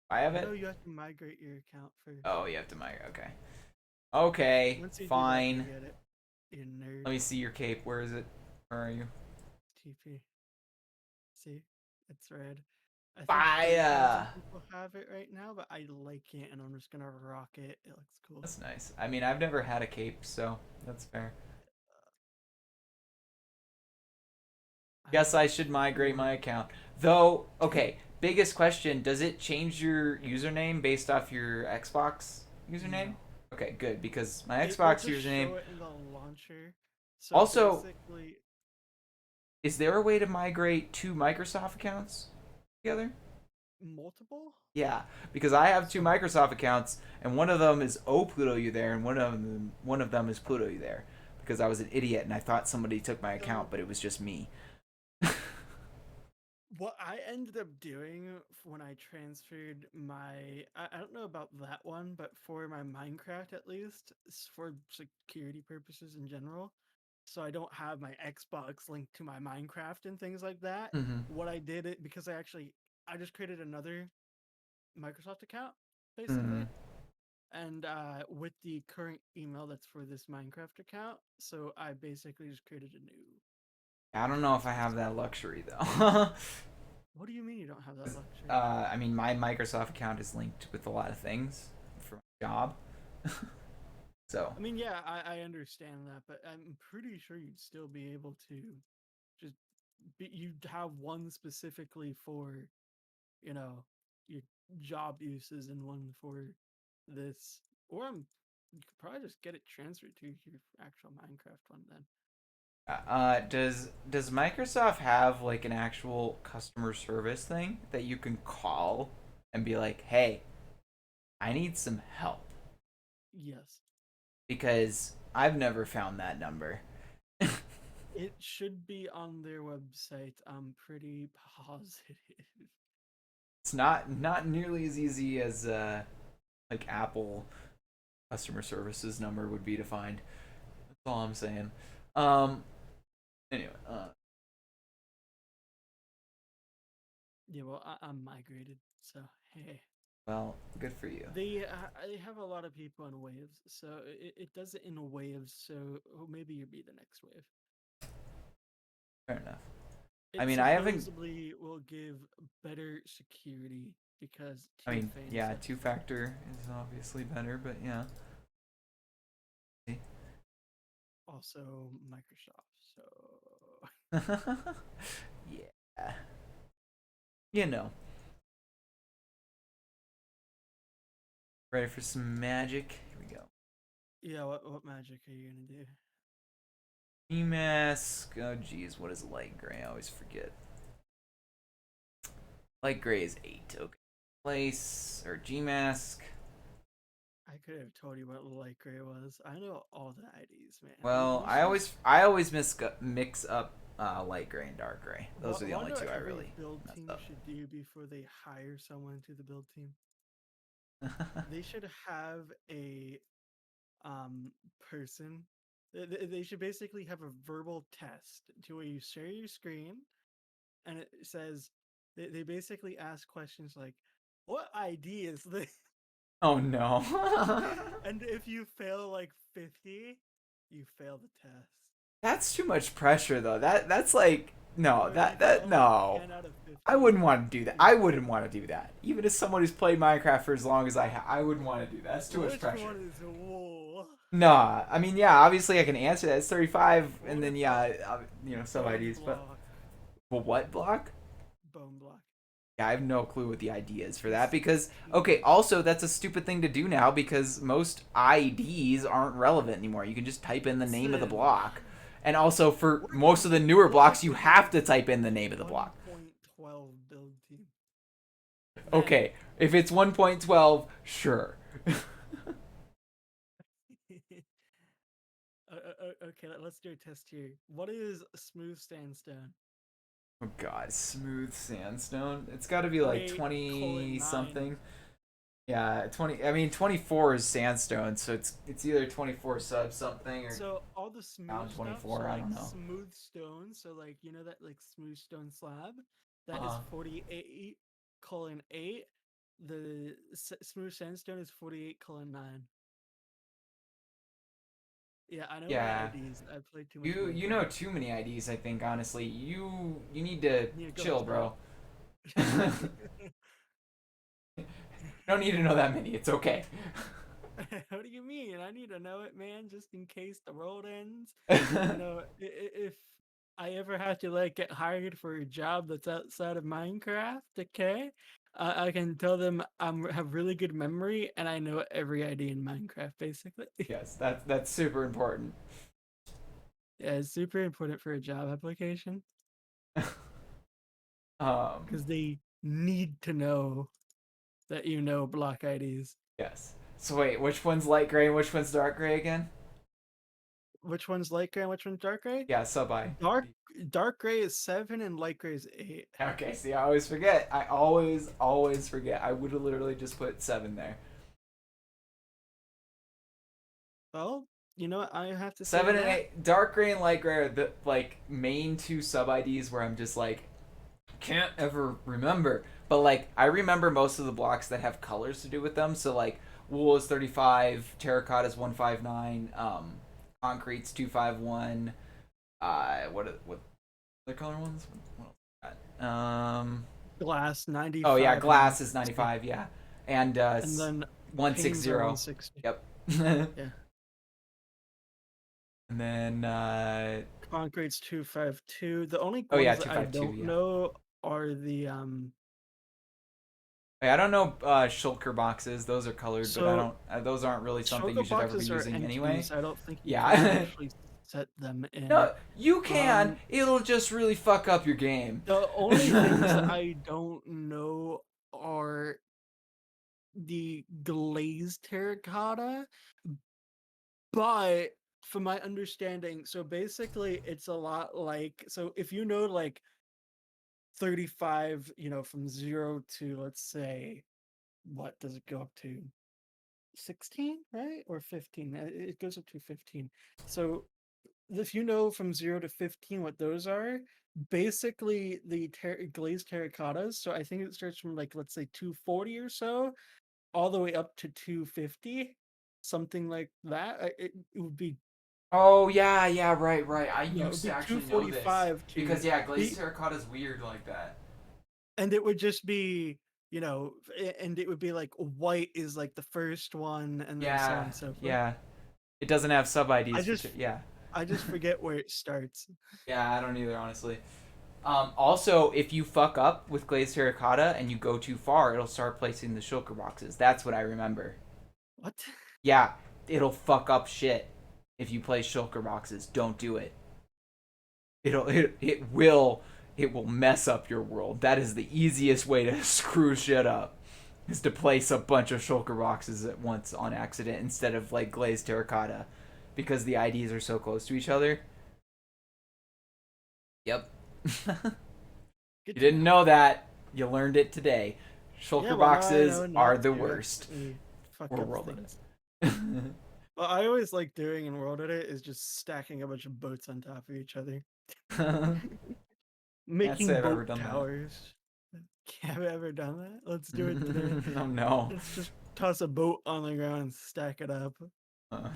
A: I have
B: No,
A: it.
B: you have to migrate your account first.
A: Oh, you have to migrate. Okay. Okay.
B: Once you do that, you
A: Fine.
B: get it. You nerd.
A: Let me see your cape. Where is it? Where are you?
B: TP. See? It's red. I think 3,000
A: Fire.
B: people have it right now, but I like it and I'm just gonna rock it. It looks cool.
A: That's nice. I mean, I've never had a cape, so that's fair.
B: I
A: Guess I
B: have
A: should migrate my
B: 4.
A: account. Though, okay, biggest question, does it change your username based off your Xbox username?
B: No.
A: Okay, good, because my
B: It will
A: Xbox
B: just
A: username
B: show it in the launcher. So
A: also
B: basically,
A: is there a way to migrate two Microsoft accounts together?
B: multiple?
A: Yeah, because I have two
B: So,
A: Microsoft accounts and one of them is Oh Plutouthere and one of them is Plutouthere because I was an idiot and I thought somebody took my account
B: so
A: but it was just me.
B: what I ended up doing when I transferred my, I don't know about that one, but for my Minecraft at least, for security purposes in general, so I don't have my Xbox linked to my Minecraft and things like that.
A: Mhm.
B: What I did it because I just created another Microsoft account basically,
A: Mhm.
B: and with the current email that's for this Minecraft account, so I basically just created a new
A: I don't know
B: account
A: if I have that
B: specifically.
A: luxury though.
B: What do you mean you don't have that luxury?
A: I mean, my Microsoft account is linked with a lot of things for my job. So,
B: I mean, yeah, I understand that, but I'm pretty sure you'd still be able to just you'd have one specifically for, you know, your job uses and one for this. Or you could probably just get it transferred to your actual Minecraft one then.
A: does Microsoft have like an actual customer service thing that you can call and be like, "Hey, I need some help,"
B: Yes.
A: because I've never found that number.
B: It should be on their website. I'm pretty positive.
A: It's not nearly as easy as like Apple customer services number would be to find. That's all I'm saying. Um. Anyway.
B: Yeah, well, I'm migrated, so hey.
A: Well, good for you.
B: They have a lot of people in waves, so it does it in waves. So maybe you'll be the next wave.
A: Fair enough. I
B: It
A: mean, I haven't.
B: supposedly will give better security because
A: I mean, yeah,
B: two-factor.
A: two-factor is obviously better, but yeah.
B: Also Microsoft. So
A: Yeah. You know. Ready for some magic? Here we go.
B: yeah, what magic are you gonna do?
A: E-mask. Oh, geez, what is light gray? I always forget. Light gray is 8. Okay. Place or G-mask.
B: I could have told you what light gray was. I know all the IDs, man.
A: Well,
B: You
A: I
B: should
A: always I always mix up light gray and dark gray. Those are the only
B: wonder
A: two
B: what
A: I
B: every
A: really
B: build
A: messed
B: team
A: up.
B: should do before they hire someone to the build team. They should have a person. They should basically have a verbal test to where you share your screen and it says they basically ask questions like, "What ID is this?"
A: Oh no.
B: And if you fail like 50, you fail the test.
A: That's too much pressure though. That's like no,
B: Or if you
A: that
B: fail like
A: no.
B: 10 out of
A: I
B: 50,
A: wouldn't want to do that.
B: you
A: I
B: fail.
A: wouldn't want to do that. Even as someone who's played Minecraft for as long as I wouldn't want to do that. That's too much
B: Which
A: pressure.
B: one is a wool?
A: Nah, I mean, yeah, obviously I can answer that. It's 35, and
B: What
A: then
B: about
A: yeah, sub
B: bone
A: IDs. But
B: block?
A: well, what block?
B: Bone block.
A: Yeah, I have no clue what the ID is for that
B: Just
A: because
B: hate
A: okay,
B: it.
A: also that's a stupid thing to do now because most IDs aren't relevant anymore. You can just type in the name of the
B: Listen,
A: block. And also for
B: we're
A: most
B: gonna
A: of the newer
B: welcome
A: blocks you
B: you
A: have to
B: to
A: type in the
B: the
A: name of the block.
B: 1.12 build team. Then,
A: Okay, if it's 1.12, sure.
B: okay, let's do a test here. What is smooth sandstone?
A: Oh god, smooth sandstone. It's got to be like 20
B: 48:9.
A: something. Yeah, 20. I mean, 24 is sandstone, so it's either 24 sub something or
B: So all the smooth
A: down
B: stuff, so
A: 24. I
B: like
A: don't know.
B: smooth stone, so like you know that like smooth stone slab, that is
A: Uh,
B: 48:8. The smooth sandstone is 48:9. Yeah, I know my
A: yeah.
B: IDs. I played too much
A: You know
B: Minecraft.
A: too many IDs. I think honestly, you need to
B: Need to go
A: chill,
B: inside.
A: bro. Don't need to know that many. It's okay.
B: What do you mean? I need to know it, man, just in case the world ends. You know, if I ever have to like get hired for a job that's outside of Minecraft, okay, I can tell them have really good memory and I know every ID in Minecraft, basically.
A: Yes, that's super important.
B: Yeah, it's super important for a job application
A: Um,
B: because they need to know that you know block IDs.
A: yes. So wait, which one's light gray and which one's dark gray again?
B: Which one's light gray and which one's dark gray?
A: Yeah, sub I.
B: Dark gray is 7 and light gray is 8.
A: Okay, see, I always forget. I always forget. I would have literally just put 7 there.
B: Well, you know what I have to say to
A: 7 and
B: that?
A: 8, dark gray and light gray are the like main two sub IDs where I'm just like can't ever remember. But like I remember most of the blocks that have colors to do with them. So like wool is 35, terracotta is 159, concrete's 251. What other color ones? What else we got?
B: Glass
A: Oh yeah,
B: 95 and
A: glass is
B: 160.
A: 95. Yeah, and
B: And then panes
A: 160.
B: are 160.
A: Yep.
B: Yeah.
A: And then
B: Concrete's 252. The only
A: oh yeah,
B: ones that I
A: 252.
B: don't
A: Yeah.
B: know are the
A: Wait, I don't know shulker boxes. Those are colored, but I
B: so
A: don't. Those aren't really something you
B: struggle
A: should ever be
B: boxes are
A: using anyway.
B: entities. I don't think you can
A: Yeah.
B: actually set them in.
A: No, you can.
B: Um
A: It'll just really fuck up your game.
B: the only things I don't know are the glazed terracotta, but from my understanding, so basically it's a lot like, so if you know like 35, you know, from 0 to, let's say, what does it go up to? 16, right? Or 15? It goes up to 15. So if you know from 0 to 15 what those are, basically the glazed terracottas, so I think it starts from like, let's say 240 or so, all the way up to 250, something like that. It would be
A: Oh yeah, yeah, right, right. I
B: No, it would
A: used to
B: be
A: actually know this
B: 245 to
A: because yeah, glazed
B: be,
A: terracotta is weird like that.
B: and it would just be, and it would be like white is like the first one, and then so on
A: Yeah,
B: and so forth.
A: yeah. It doesn't have sub
B: I
A: IDs for
B: just,
A: yeah.
B: I just forget where it starts.
A: Yeah, I don't either, honestly. Also, if you fuck up with glazed terracotta and you go too far, it'll start placing the shulker boxes. That's what I remember.
B: What?
A: Yeah, it'll fuck up shit if you place shulker boxes. Don't do it. It will mess up your world. That is the easiest way to screw shit up. Is to place a bunch of shulker boxes at once on accident instead of like glazed terracotta because the IDs are so close to each other. Yep.
B: Good
A: You
B: to
A: didn't
B: know.
A: know that. You learned it today.
B: Yeah,
A: Shulker
B: well now I
A: boxes
B: know not
A: are the
B: to
A: worst
B: accidentally fuck
A: for
B: up
A: World
B: things.
A: Edit.
B: What I always like doing in World Edit is just stacking a bunch of boats on top of each other.
A: Can't say
B: Making
A: I've ever
B: boat
A: done that.
B: towers. Have you ever done that? Let's do it today.
A: Oh no.
B: Let's just toss a boat on the ground and stack it up.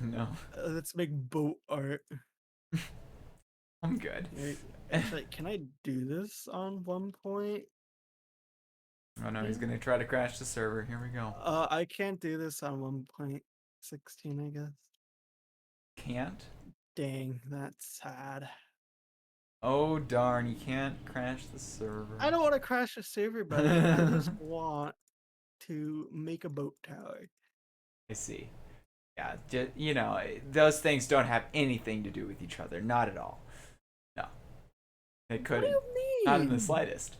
A: No.
B: Let's make boat art.
A: I'm good.
B: Here, actually, can I do this on 1 point?
A: Oh no, he's
B: Yeah.
A: gonna try to crash the server. Here we go.
B: I can't do this on 1.16, I guess.
A: Can't?
B: Dang, that's sad.
A: Oh darn, you can't crash the server.
B: I don't want to crash a server, buddy. I just want to make a boat tower.
A: I see. Yeah, those things don't have anything to do with each other. Not at all. No, they
B: What do
A: couldn't.
B: you
A: Not in the
B: mean?
A: slightest.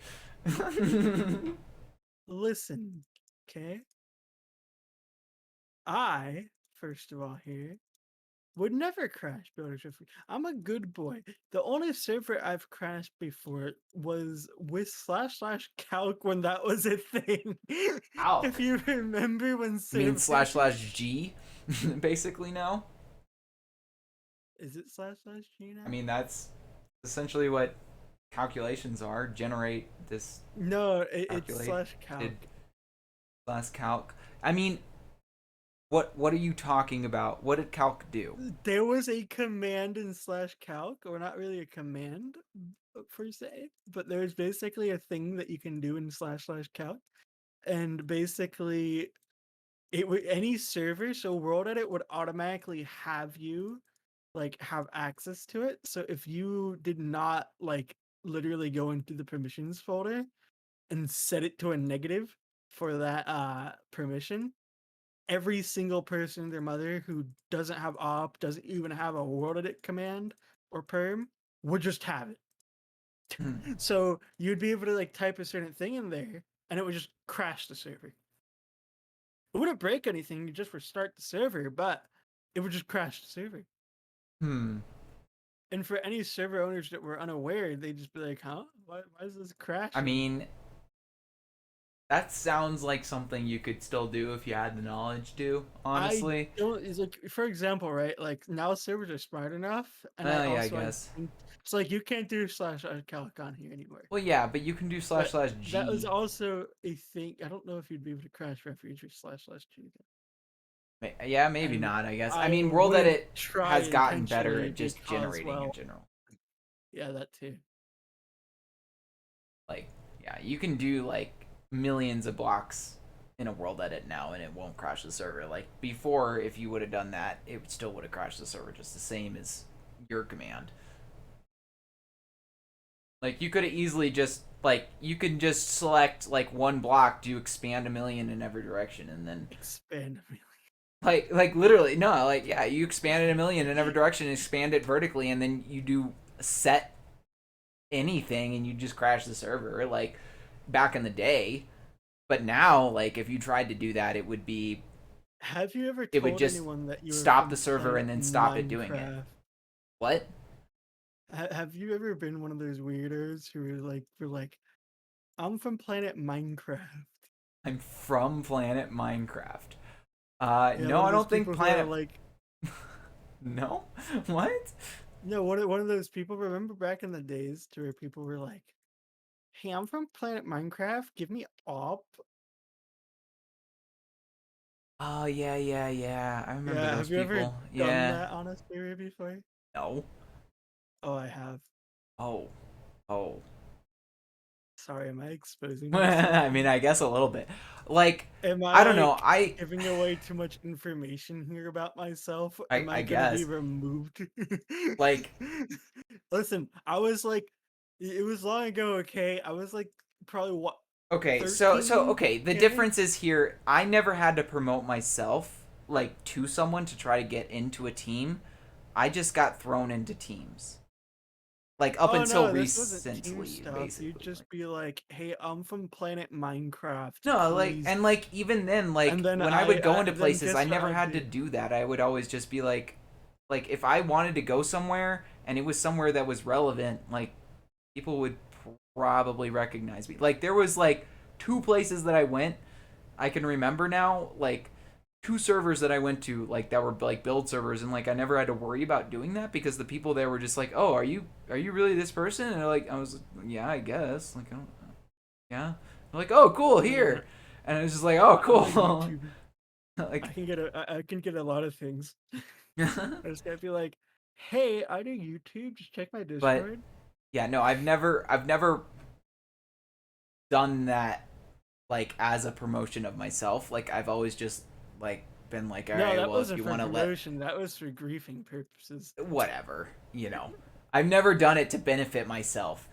B: Listen, okay? I, first of all, here would never crash Builders Rift. I'm a good boy. The only server I've crashed before was with / calc when that was a thing. If
A: Alk.
B: you remember when
A: You mean
B: servers
A: //G? Basically, no.
B: is it / G
A: I
B: now?
A: mean, that's essentially what calculations are. Generate this
B: No, it's
A: calculated
B: / calc.
A: slash calc. I mean, what are you talking about? What did calc do?
B: There was a command in / calc, or not really a command per se, but there's basically a thing that you can do in / calc, and basically it would any server, so World Edit would automatically have you like have access to it. So if you did not like literally go into the permissions folder and set it to a negative for that permission, every single person, their mother who doesn't have op, doesn't even have a World Edit command or perm, would just have it.
A: Hmm.
B: So you'd be able to like type a certain thing in there and it would just crash the server. It wouldn't break anything, you just restart the server, but it would just crash the server.
A: Hmm.
B: And for any server owners that were unaware, they'd just be like, huh? Why is this
A: I
B: crashing?
A: mean, that sounds like something you could still do if you had the knowledge to,
B: I
A: honestly.
B: don't, it's like, for example, right? Like now servers are smart enough, and I
A: Well, yeah, I
B: also, I
A: guess.
B: think it's like you can't do / calc on here anymore.
A: Well, yeah, but you can do
B: But
A: //
B: that was
A: G.
B: also a thing. I don't know if you'd be able to crash refuge or / G.
A: Yeah, maybe
B: And
A: not, I guess. I
B: I
A: mean, World
B: wouldn't
A: Edit
B: try
A: has gotten better
B: intentionally
A: at just
B: because,
A: generating in
B: well,
A: general.
B: yeah, that too.
A: Like, yeah, you can do like millions of blocks in a World Edit now and it won't crash the server. Like, before, if you would have done that, it still would have crashed the server just the same as your command. Like, you could have easily just, like, you can just select, like, one block to expand a million in every direction and then
B: Expand.
A: like literally no like yeah you expand it a million in every direction and expand it vertically and then you do set anything and you just crash the server like back in the day. But now like if you tried to do that
B: Have you ever
A: it would
B: told
A: just
B: anyone that you were
A: stop the
B: from
A: server and
B: Planet
A: then stop it doing it.
B: Minecraft?
A: What?
B: Have you ever been one of those weirdos who were like, I'm from Planet Minecraft?
A: I'm from planet Minecraft.
B: Yeah,
A: No,
B: one
A: I
B: of those
A: don't think
B: people who are
A: planet.
B: like,
A: No. What?
B: no, one of those people. Remember back in the days to where people were like, "Hey, I'm from Planet Minecraft. Give me op."
A: Oh yeah, yeah, yeah. I remember
B: Yeah,
A: those
B: have you ever
A: people.
B: done
A: Yeah.
B: that on a server before?
A: No.
B: Oh, I have.
A: Oh. Oh.
B: Sorry, am I exposing myself
A: I mean,
B: here?
A: I guess a little bit. Like,
B: Am I
A: I don't know.
B: like giving away too much information here about myself? Am
A: I
B: I gonna be
A: guess
B: removed?
A: like
B: Listen, I was like, it was long ago, okay? I was like, probably what,
A: okay, so
B: 13?
A: okay, the
B: Okay?
A: difference is here I never had to promote myself like to someone to try to get into a team. I just got thrown into teams. Like up
B: Oh
A: until
B: no, this wasn't team
A: recently,
B: stuff. You'd
A: basically.
B: just be like, hey, I'm from Planet Minecraft,
A: No, like
B: please.
A: and like even then,
B: And
A: like
B: then
A: when I would go into
B: then
A: places, I
B: guess what
A: never
B: I
A: had to
B: do?
A: do that. I would always just be like if I wanted to go somewhere and it was somewhere that was relevant, like people would probably recognize me. Like there was like two places that I went, I can remember now, like two servers that I went to, like that were like build servers, and like I never had to worry about doing that because the people there were just like, "Oh, are you really this person?" And they're like, I was, yeah, I guess, like, I don't, yeah. They're like, "Oh, cool,
B: Yeah,
A: here," and it was just like, "Oh,
B: I'm a
A: cool,"
B: YouTuber.
A: like,
B: I can get a lot of things. I just gotta be like, hey, I do YouTube. Just check my
A: but
B: Discord.
A: yeah, no, I've never done that like as a promotion of myself. Like I've always just like been like, all
B: No,
A: right,
B: that
A: well, if
B: wasn't
A: you
B: for
A: want to let
B: promotion. That was for griefing purposes.
A: whatever, you know. I've never done it to benefit myself.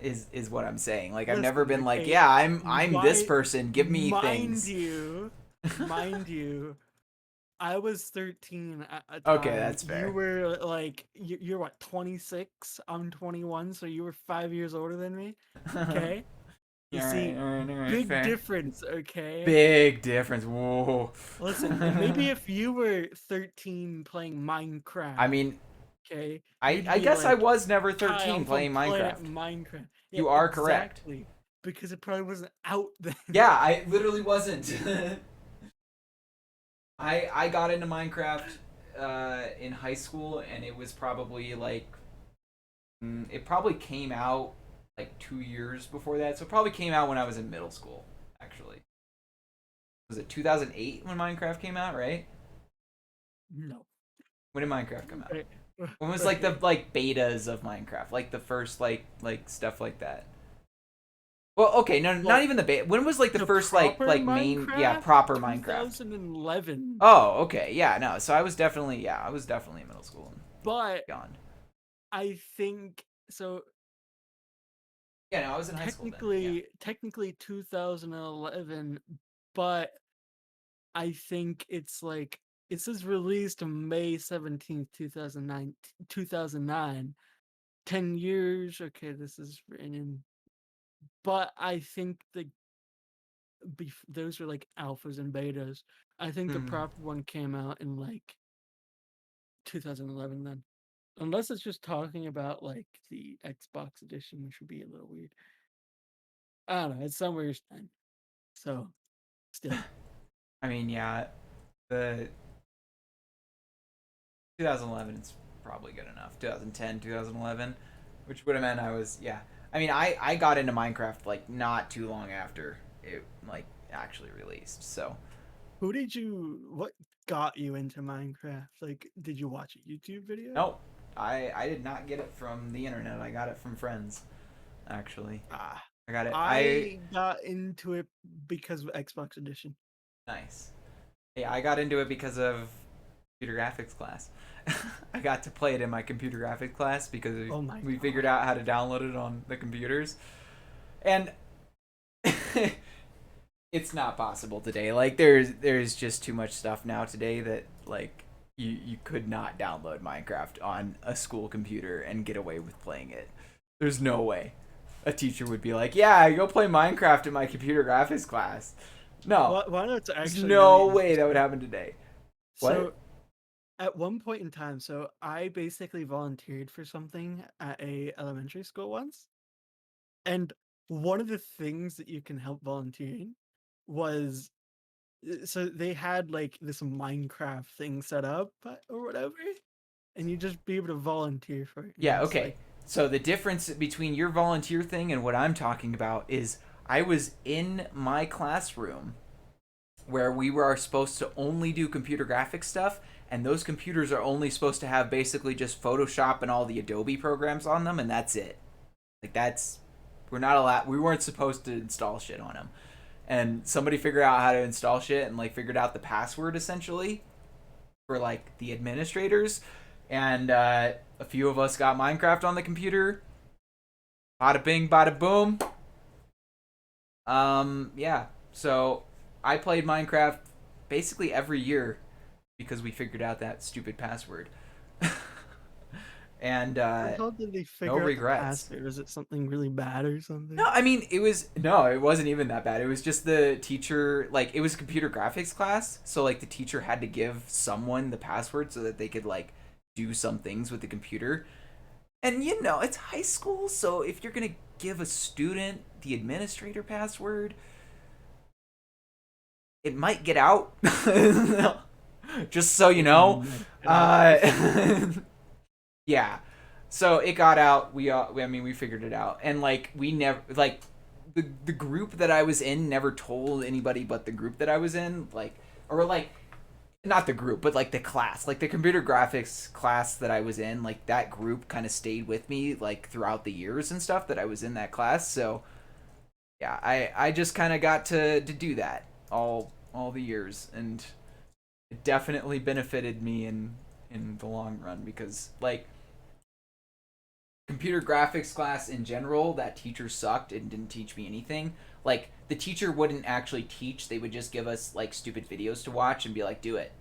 A: Is what I'm saying. Like I've never
B: Listen,
A: been like,
B: okay,
A: yeah, I'm this
B: my
A: person. Give me
B: mind
A: things.
B: you, mind you, I was 13 at a
A: Okay,
B: time.
A: that's
B: You
A: fair.
B: were like, you're what, 26? I'm 21, so you were 5 years older than me. Okay? You see,
A: All right,
B: big
A: fair.
B: difference, okay?
A: Big difference. Whoa.
B: Listen, maybe if you were 13 playing
A: I
B: Minecraft,
A: mean,
B: okay,
A: I
B: you'd
A: I
B: be
A: guess I
B: like,
A: was never
B: hi,
A: 13
B: I'm from
A: playing
B: Planet
A: Minecraft.
B: Minecraft. Yeah,
A: You are correct.
B: exactly. Because it probably wasn't out then.
A: Yeah, I literally wasn't. I got into Minecraft in high school, and it was probably like it probably came out like 2 years before that. So it probably came out when I was in middle school. Actually, was it 2008 when Minecraft came out? Right?
B: No.
A: When did Minecraft come out?
B: Right.
A: When was like the
B: Okay.
A: like betas of Minecraft, like the first like stuff like that? Well, okay, no, not
B: Well,
A: even the beta. When was like the
B: the
A: first
B: proper
A: like main, yeah,
B: Minecraft,
A: proper Minecraft?
B: 2011.
A: Oh, okay, yeah, no. So I was definitely, yeah, I was definitely in middle school and
B: But
A: beyond.
B: I think so.
A: Yeah, no, I was in high school then. Yeah.
B: Technically 2011, but I think it's like it says released May 17th, 2009. 2009. 10 years. Okay, this is written in. But I think those are like alphas and betas. I think the
A: Hmm.
B: proper one came out in like 2011 then. Unless it's just talking about like the Xbox edition, which would be a little weird. I don't know. It's somewhere then. So still.
A: I mean, yeah, the 2011 is probably good enough. 2010, 2011, which would have meant I was, yeah. I mean, I got into Minecraft like not too long after it like actually released. So
B: What got you into Minecraft? Like, did you watch a YouTube video?
A: nope, I did not get it from the internet. I got it from friends. Actually,
B: Ah,
A: I got it. I
B: I got into it because of Xbox edition.
A: nice. Yeah, I got into it because of computer graphics class. I got to play it in my computer graphics class because
B: Oh my
A: we figured
B: god.
A: out how to download it on the computers, and it's not possible today. Like there's just too much stuff now today that like you could not download Minecraft on a school computer and get away with playing it. There's no way a teacher would be like, "Yeah, go play Minecraft in my computer graphics class." No,
B: Why not? It's
A: there's
B: actually really
A: no way that would
B: interesting.
A: happen today. What?
B: So at one point in time, so I basically volunteered for something at a elementary school once, and one of the things that you can help volunteering was so they had like this Minecraft thing set up or whatever, and you just be able to volunteer for it, and
A: Yeah,
B: it's
A: okay.
B: like,
A: So the difference between your volunteer thing and what I'm talking about is I was in my classroom where we were supposed to only do computer graphics stuff, and those computers are only supposed to have basically just Photoshop and all the Adobe programs on them, and that's it. Like that's we're not allowed. We weren't supposed to install shit on them. And somebody figured out how to install shit and like figured out the password essentially for like the administrators. And a few of us got Minecraft on the computer. Bada bing, bada boom. Yeah. So I played Minecraft basically every year because we figured out that stupid password. And
B: How did they
A: no
B: figure out the
A: regrets.
B: password? Was it something really bad or
A: No,
B: something?
A: I mean it wasn't even that bad. It was just the teacher, like it was a computer graphics class, so like the teacher had to give someone the password so that they could like do some things with the computer. And you know, it's high school, so if you're going to give a student the administrator password, it might get out. Just so you
B: It
A: know.
B: might get out.
A: Uh yeah. So it got out. I mean, we figured it out, and like we never like the group that I was in never told anybody but the group that I was in, like or like not the group, but like the class, like the computer graphics class that I was in, like that group kind of stayed with me like throughout the years and stuff that I was in that class. So yeah, I just kind of got to do that all the years, and it definitely benefited me in the long run because like computer graphics class in general, that teacher sucked and didn't teach me anything. Like the teacher wouldn't actually teach; they would just give us like stupid videos to watch and be like, "Do it."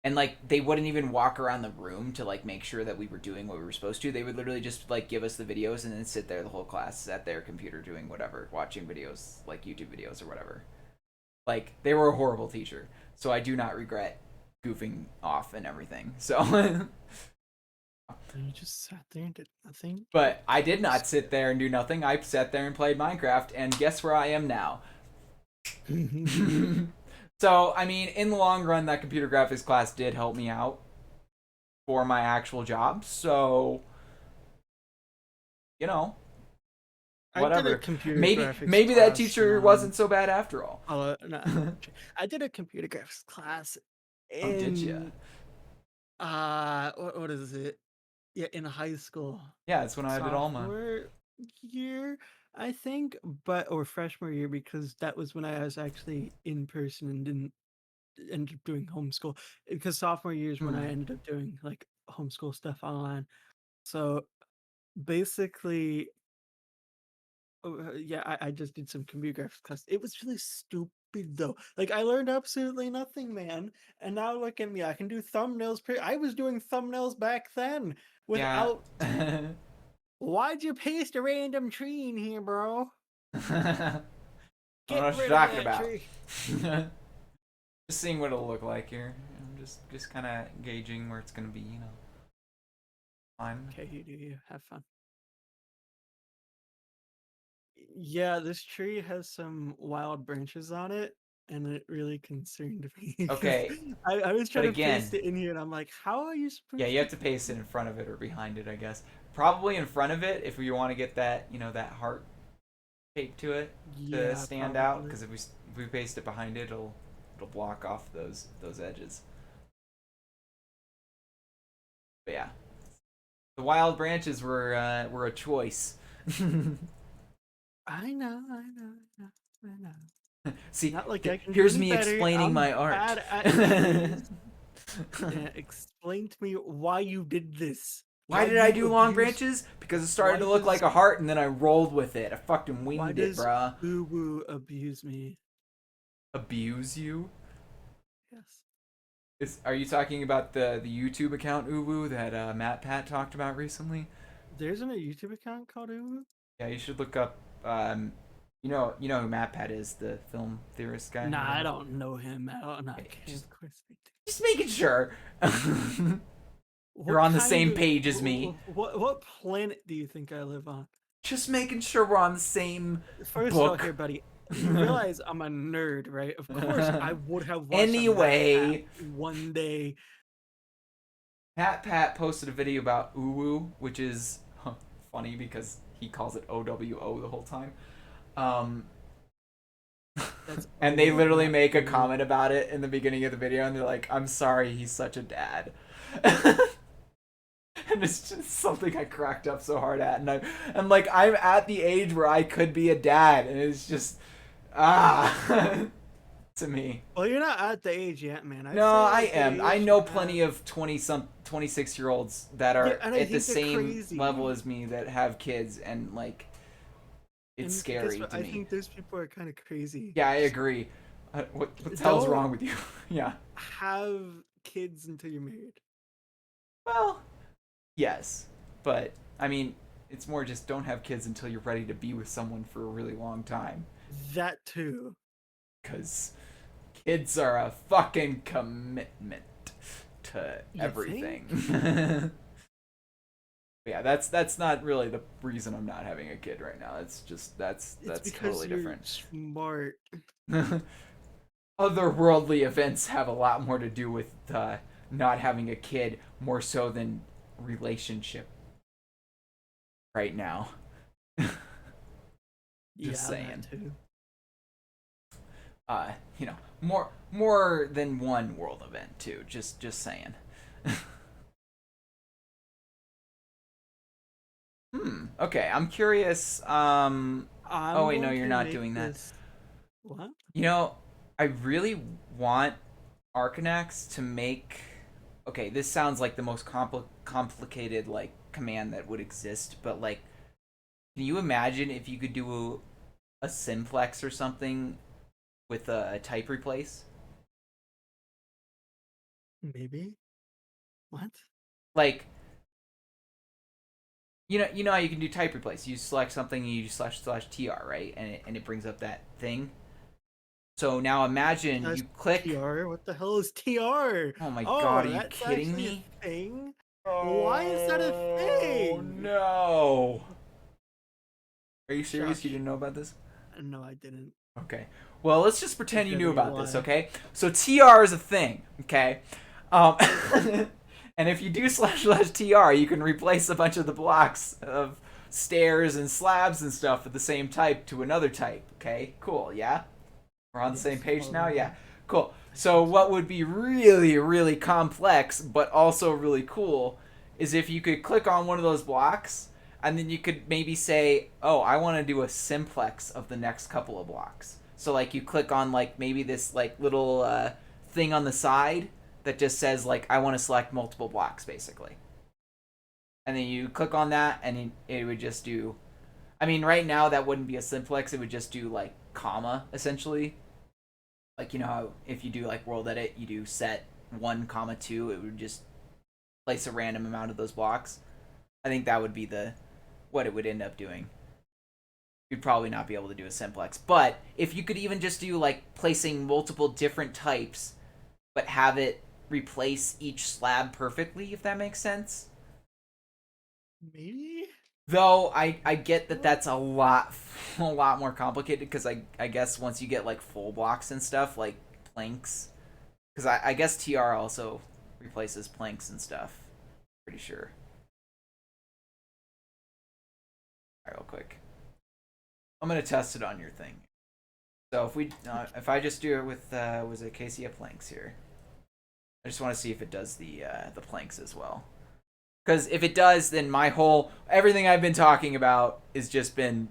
A: And like they wouldn't even walk around the room to like make sure that we were doing what we were supposed to. They would literally just like give us the videos and then sit there the whole class at their computer doing whatever, watching videos like YouTube videos or whatever. Like they were a horrible teacher, so I do not regret goofing off and everything. So
B: You just sat there and did nothing.
A: but I did not sit there and do nothing. I sat there and played Minecraft, and guess where I am now? So, I mean, in the long run, that computer graphics class did help me out for my actual job. So, you know,
B: I did a
A: whatever.
B: computer
A: Maybe
B: graphics
A: maybe that
B: class.
A: teacher wasn't so bad after all.
B: No, I did a computer graphics class
A: Oh, did you?
B: in what is it? Yeah, in high school,
A: Yeah, that's when I did all mine.
B: sophomore year, I think, but or freshman year because that was when I was actually in person and didn't end up doing homeschool. Because sophomore year is when I ended up doing like homeschool stuff online. So basically, yeah, I just did some computer graphics class. It was really stupid though. Like I learned absolutely nothing, man. And now look at me. I can do thumbnails. I was doing thumbnails back then
A: Yeah.
B: without. Why'd you paste a random tree in here, bro?
A: I don't know
B: Get
A: what you're
B: rid of
A: talking
B: that
A: about.
B: tree.
A: Just seeing what it'll look like here. I'm just kind of gauging where it's gonna be. You know, fine.
B: Okay, you do you. Have fun. Yeah, this tree has some wild branches on it, and it really concerned me because
A: Okay,
B: I was
A: but
B: trying to paste
A: again,
B: it in here, and I'm like, how are you
A: yeah,
B: supposed
A: you
B: to
A: have to paste it in front of it or behind it, I guess. Probably in front of it if you want to get that, you know, that heart shape to it to
B: Yeah,
A: stand out.
B: probably.
A: Because if we paste it behind it, it'll block off those edges. But yeah, the wild branches were a choice.
B: I know, I know, I know, I know.
A: See,
B: Not like I can do
A: here's
B: any
A: me
B: better.
A: explaining
B: I'm
A: my art.
B: bad at trees. Yeah, explain to me why you did this.
A: Why
B: Why
A: did I
B: you
A: do long
B: abuse.
A: branches? Because it started
B: Why
A: to look like
B: does
A: a heart, and then I rolled with it. I fucking
B: why
A: winged it,
B: does
A: bruh.
B: Uwu abuse me?
A: Abuse you?
B: Yes.
A: Are you talking about the YouTube account Uwu that Matt Pat talked about recently?
B: There's a YouTube account called Uwu?
A: Yeah, you should look up. You know who Matt Pat is, the film theorist guy.
B: Nah, I
A: Whatever.
B: don't know him. I don't know. I
A: Okay,
B: can't of course speak to.
A: just making sure. You're
B: What
A: on the
B: kind
A: same
B: of
A: page as me.
B: what planet do you think I live on?
A: Just making sure we're on the same
B: First of all, here,
A: book.
B: buddy, you realize I'm a nerd, right? Of course, I would have watched a Matt Pat
A: Anyway,
B: one day.
A: Pat Pat posted a video about Uwu, which is funny because he calls it OWO the whole time. Um,
B: That's
A: And they literally
B: not
A: make a
B: true.
A: comment about it in the beginning of the video, and they're like, "I'm sorry, he's such a dad." And it's just something I cracked up so hard at, and I'm like, I'm at the age where I could be a dad, and it's just ah to me.
B: Well, you're not at the age yet, man. I'd
A: No,
B: say
A: I
B: like the
A: am. I
B: age
A: know
B: you
A: plenty
B: have.
A: of 26-year-olds that
B: Yeah,
A: are
B: and I
A: at the
B: think they're
A: same level
B: crazy.
A: as me that have kids, and like, it's
B: And guess
A: scary
B: what?
A: to
B: I
A: me.
B: think those people are kind of crazy.
A: Yeah, I
B: Just
A: agree. What the hell's
B: don't
A: wrong with you? Yeah.
B: have kids until you're married.
A: Well, yes, but I mean, it's more just don't have kids until you're ready to be with someone for a really long time.
B: That too.
A: Because kids are a fucking commitment to
B: You think?
A: everything. Yeah, that's not really the reason I'm not having a kid right now. It's just
B: It's
A: that's
B: because
A: totally
B: you're
A: different.
B: smart.
A: Otherworldly events have a lot more to do with not having a kid, more so than relationship right now. Just
B: Yeah, that
A: saying.
B: too.
A: You know, more than one world event too. Just saying. Okay, I'm curious. Oh
B: I'm
A: wait, no,
B: going
A: you're
B: to
A: not
B: make
A: doing that.
B: this. What?
A: You know, I really want Arcanax to make. Okay, this sounds like the most complicated like command that would exist, but like, can you imagine if you could do a simplex or something with a type replace?
B: Maybe. What?
A: Like, you know how you can do type replace. You select something and you slash slash tr, right, and it brings up that thing. So now imagine
B: That's
A: you click.
B: TR. What the hell is TR?
A: Oh my god,
B: Oh,
A: are you
B: that's
A: kidding
B: actually a
A: me?
B: thing. Why is that a
A: Oh
B: thing?
A: no! Are you serious? You
B: Shush.
A: didn't know about this?
B: No, I didn't.
A: Okay. Well, let's just pretend you knew
B: Generate
A: about this,
B: why.
A: okay? So TR is a thing, okay? Um, and if you do slash slash TR, you can replace a bunch of the blocks of stairs and slabs and stuff with the same type to another type, okay? Cool, yeah? We're on the same
B: Yes,
A: page now? Yeah.
B: following.
A: Cool.
B: I
A: So
B: think
A: what
B: so.
A: would be really, really complex, but also really cool, is if you could click on one of those blocks, and then you could maybe say, oh, I want to do a simplex of the next couple of blocks. So like you click on like maybe this like little thing on the side that just says like I want to select multiple blocks basically. And then you click on that and it would just do, I mean right now that wouldn't be a simplex, it would just do like comma essentially, like you know how if you do like world edit you do set 1 comma 2, it would just place a random amount of those blocks. I think that would be the what it would end up doing. You'd probably not be able to do a simplex, but if you could even just do like placing multiple different types but have it replace each slab perfectly, if that makes sense.
B: Maybe?
A: Though I get that
B: What?
A: that's a lot more complicated because I guess once you get like full blocks and stuff like planks, because I guess TR also replaces planks and stuff. Pretty sure. All right, real quick. I'm gonna test it on your thing. So if I just do it with was it Casey planks here? I just want to see if it does the planks as well. Because if it does, then my whole everything I've been talking about has just been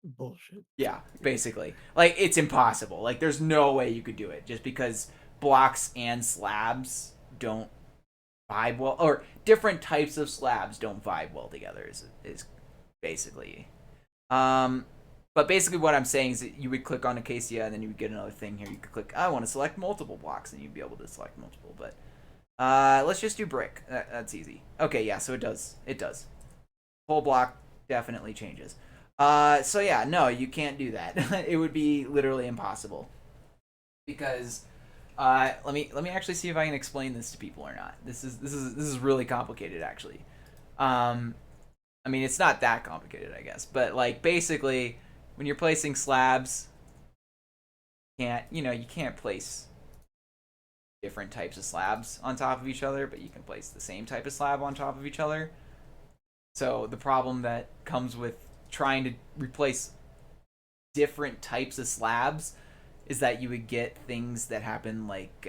B: Bullshit.
A: yeah, basically like it's impossible. Like there's no way you could do it just because blocks and slabs don't vibe well, or different types of slabs don't vibe well together. Is basically. Um, but basically, what I'm saying is that you would click on Acacia, and then you would get another thing here. You could click, I want to select multiple blocks, and you'd be able to select multiple. But let's just do brick. That's easy. Okay, yeah, so it does. It does. Whole block definitely changes. So yeah, no, you can't do that. It would be literally impossible because let me actually see if I can explain this to people or not. This is really complicated actually. Um, I mean, it's not that complicated, I guess, but like basically, when you're placing slabs, you can't place different types of slabs on top of each other, but you can place the same type of slab on top of each other. So the problem that comes with trying to replace different types of slabs is that you would get things that happen like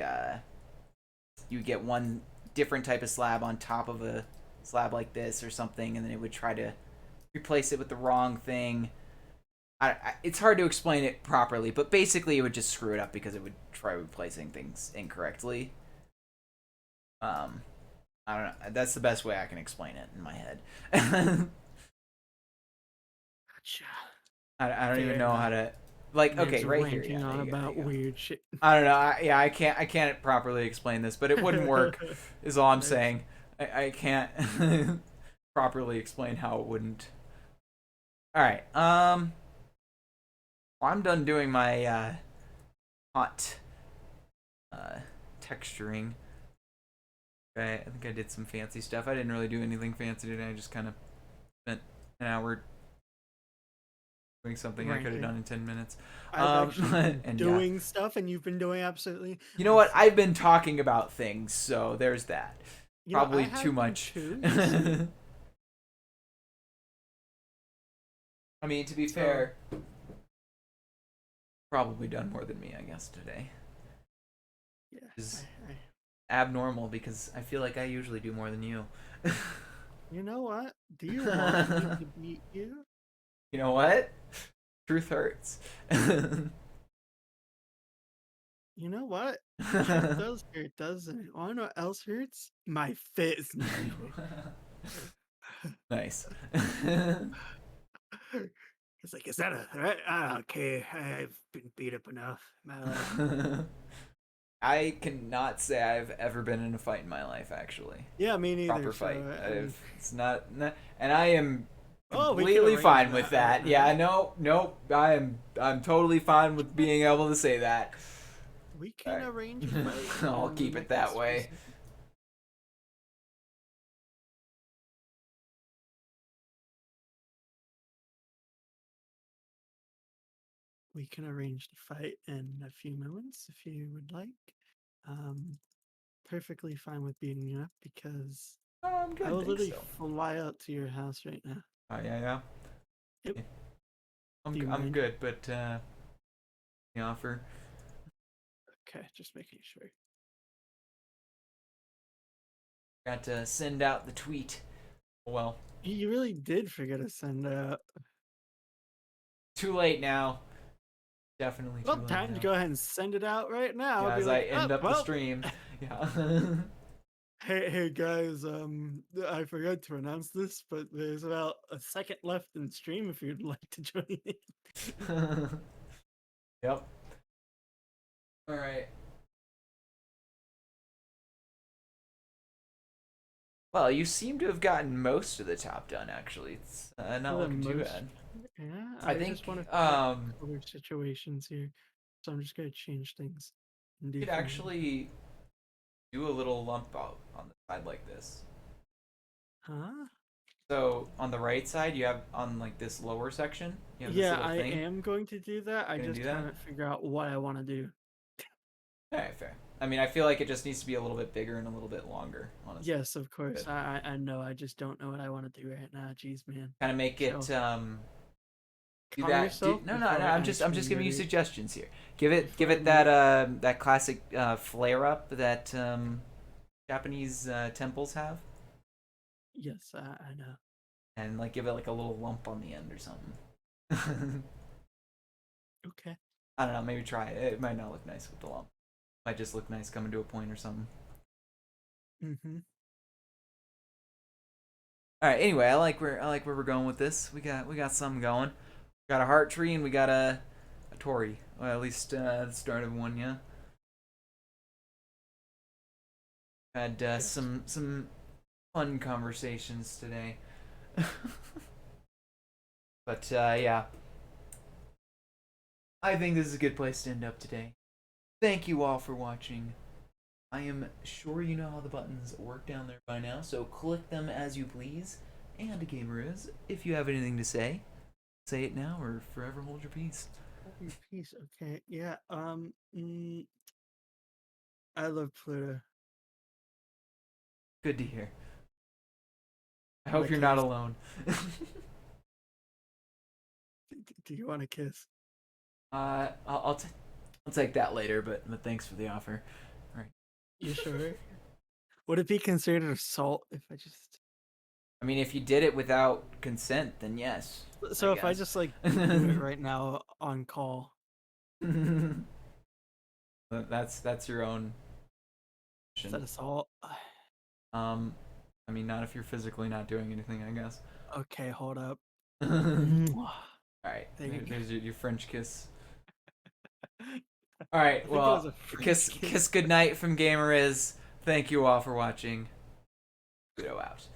A: you would get one different type of slab on top of a slab like this or something, and then it would try to replace it with the wrong thing. It's hard to explain it properly, but basically it would just screw it up because it would try replacing things incorrectly. I don't know. That's the best way I can explain it in my head.
B: Gotcha.
A: I don't even
B: Fair
A: know how
B: enough.
A: to. Like, okay,
B: Man's
A: right here.
B: ranting
A: Yeah,
B: on
A: there you go. There
B: about
A: you go.
B: weird shit.
A: I don't know. I can't properly explain this, but it wouldn't work. Is all I'm saying. I can't properly explain how it wouldn't. All right. Well, I'm done doing my hot texturing. I think I did some fancy stuff. I didn't really do anything fancy today. I just kind of spent an hour doing something I could have done in 10 minutes.
B: I've actually been
A: and
B: doing stuff, and you've been doing absolutely.
A: You know what? I've been talking about things, so there's that.
B: You know,
A: Probably
B: I have
A: too
B: been
A: much.
B: too,
A: I mean, to be fair, probably done more than me, I guess, today.
B: Yeah.
A: Is abnormal because I feel like I usually do more than you.
B: You know what? Do you want me to beat you?
A: You know what? Truth hurts.
B: You know what? Truth does hurt, doesn't it? Wanna know what else hurts? My face.
A: Nice.
B: It's like, is that a threat? I don't care. I've been beat up enough in my life.
A: I cannot say I've ever been in a fight in my life, actually.
B: Yeah, me neither.
A: Proper fight.
B: So,
A: it's not, and I am
B: oh, we
A: completely
B: can
A: fine
B: arrange
A: with
B: that
A: that.
B: right
A: Yeah,
B: now.
A: nope. I'm totally fine with being able to say that.
B: We can
A: Right.
B: arrange a fight.
A: I'll keep it that way.
B: We can arrange the fight in a few moments if you would like. Perfectly fine with beating you up because
A: Oh, I'm good.
B: I will
A: Thanks,
B: literally
A: so.
B: fly out to your house right now.
A: Oh yeah.
B: Yep.
A: I'm good, but the offer.
B: Okay, just making sure.
A: Got to send out the tweet. Well,
B: You really did forget to send out.
A: too late now. Definitely too
B: Well,
A: late
B: time
A: now.
B: to go ahead and send it out right now.
A: Yeah,
B: Be
A: as
B: like,
A: I end
B: oh,
A: up
B: well.
A: the stream. Yeah.
B: Hey guys, I forgot to announce this, but there's about a second left in stream if you'd like to join in.
A: Yep. All right. Well, you seem to have gotten most of the top done. Actually, it's not looking too bad.
B: Yeah,
A: I think
B: just want to other situations here, so I'm just gonna change things.
A: you could actually do a little lump out on the side like this.
B: Huh?
A: So on the right side, you have on like this lower section. You have this
B: Yeah,
A: little
B: I
A: thing.
B: am going to do that. I
A: Gonna
B: just
A: do that?
B: haven't figured out what I want to do.
A: Alright, fair. I mean, I feel like it just needs to be a little bit bigger and a little bit longer. Honestly.
B: Yes, of course.
A: Good.
B: I know. I just don't know what I want to do right now. Jeez, man.
A: Kind of make it do
B: Calm
A: that.
B: yourself
A: No.
B: before I
A: I'm just
B: actually
A: giving you
B: murder you.
A: suggestions here. Give it that classic flare up that Japanese temples have,
B: Yes, I know.
A: and like give it like a little lump on the end or something.
B: Okay.
A: I don't know. Maybe try it. It might not look nice with the lump. Might just look nice coming to a point or something.
B: Mm-hmm.
A: All right. Anyway, I like where we're going with this. We got something going. We got a heart tree and we got a Tory. Well, at least the start of one. Yeah. Had
B: Yes.
A: some fun conversations today. But yeah, I think this is a good place to end up today. Thank you all for watching. I am sure you know how the buttons work down there by now, so click them as you please. And Gamerrizz, if you have anything to say it now or forever hold your peace.
B: Hold your peace. Okay. Yeah. I love Pluto.
A: Good to hear. I
B: Want
A: hope
B: a
A: you're not
B: kiss?
A: alone.
B: Do you want a kiss?
A: I'll I'll take that later, but thanks for the offer. All right.
B: You sure? Would it be considered assault if I just?
A: I mean, if you did it without consent, then yes.
B: So if I just like do it right now on call.
A: That's your own.
B: Is that assault?
A: I mean, not if you're physically not doing anything, I guess.
B: Okay, hold up.
A: All
B: Mwah.
A: right,
B: Thank you.
A: there's your French kiss. All right,
B: I think it was
A: well,
B: a French
A: kiss goodnight from Gamerrizz. Thank you all for watching. Pluto out.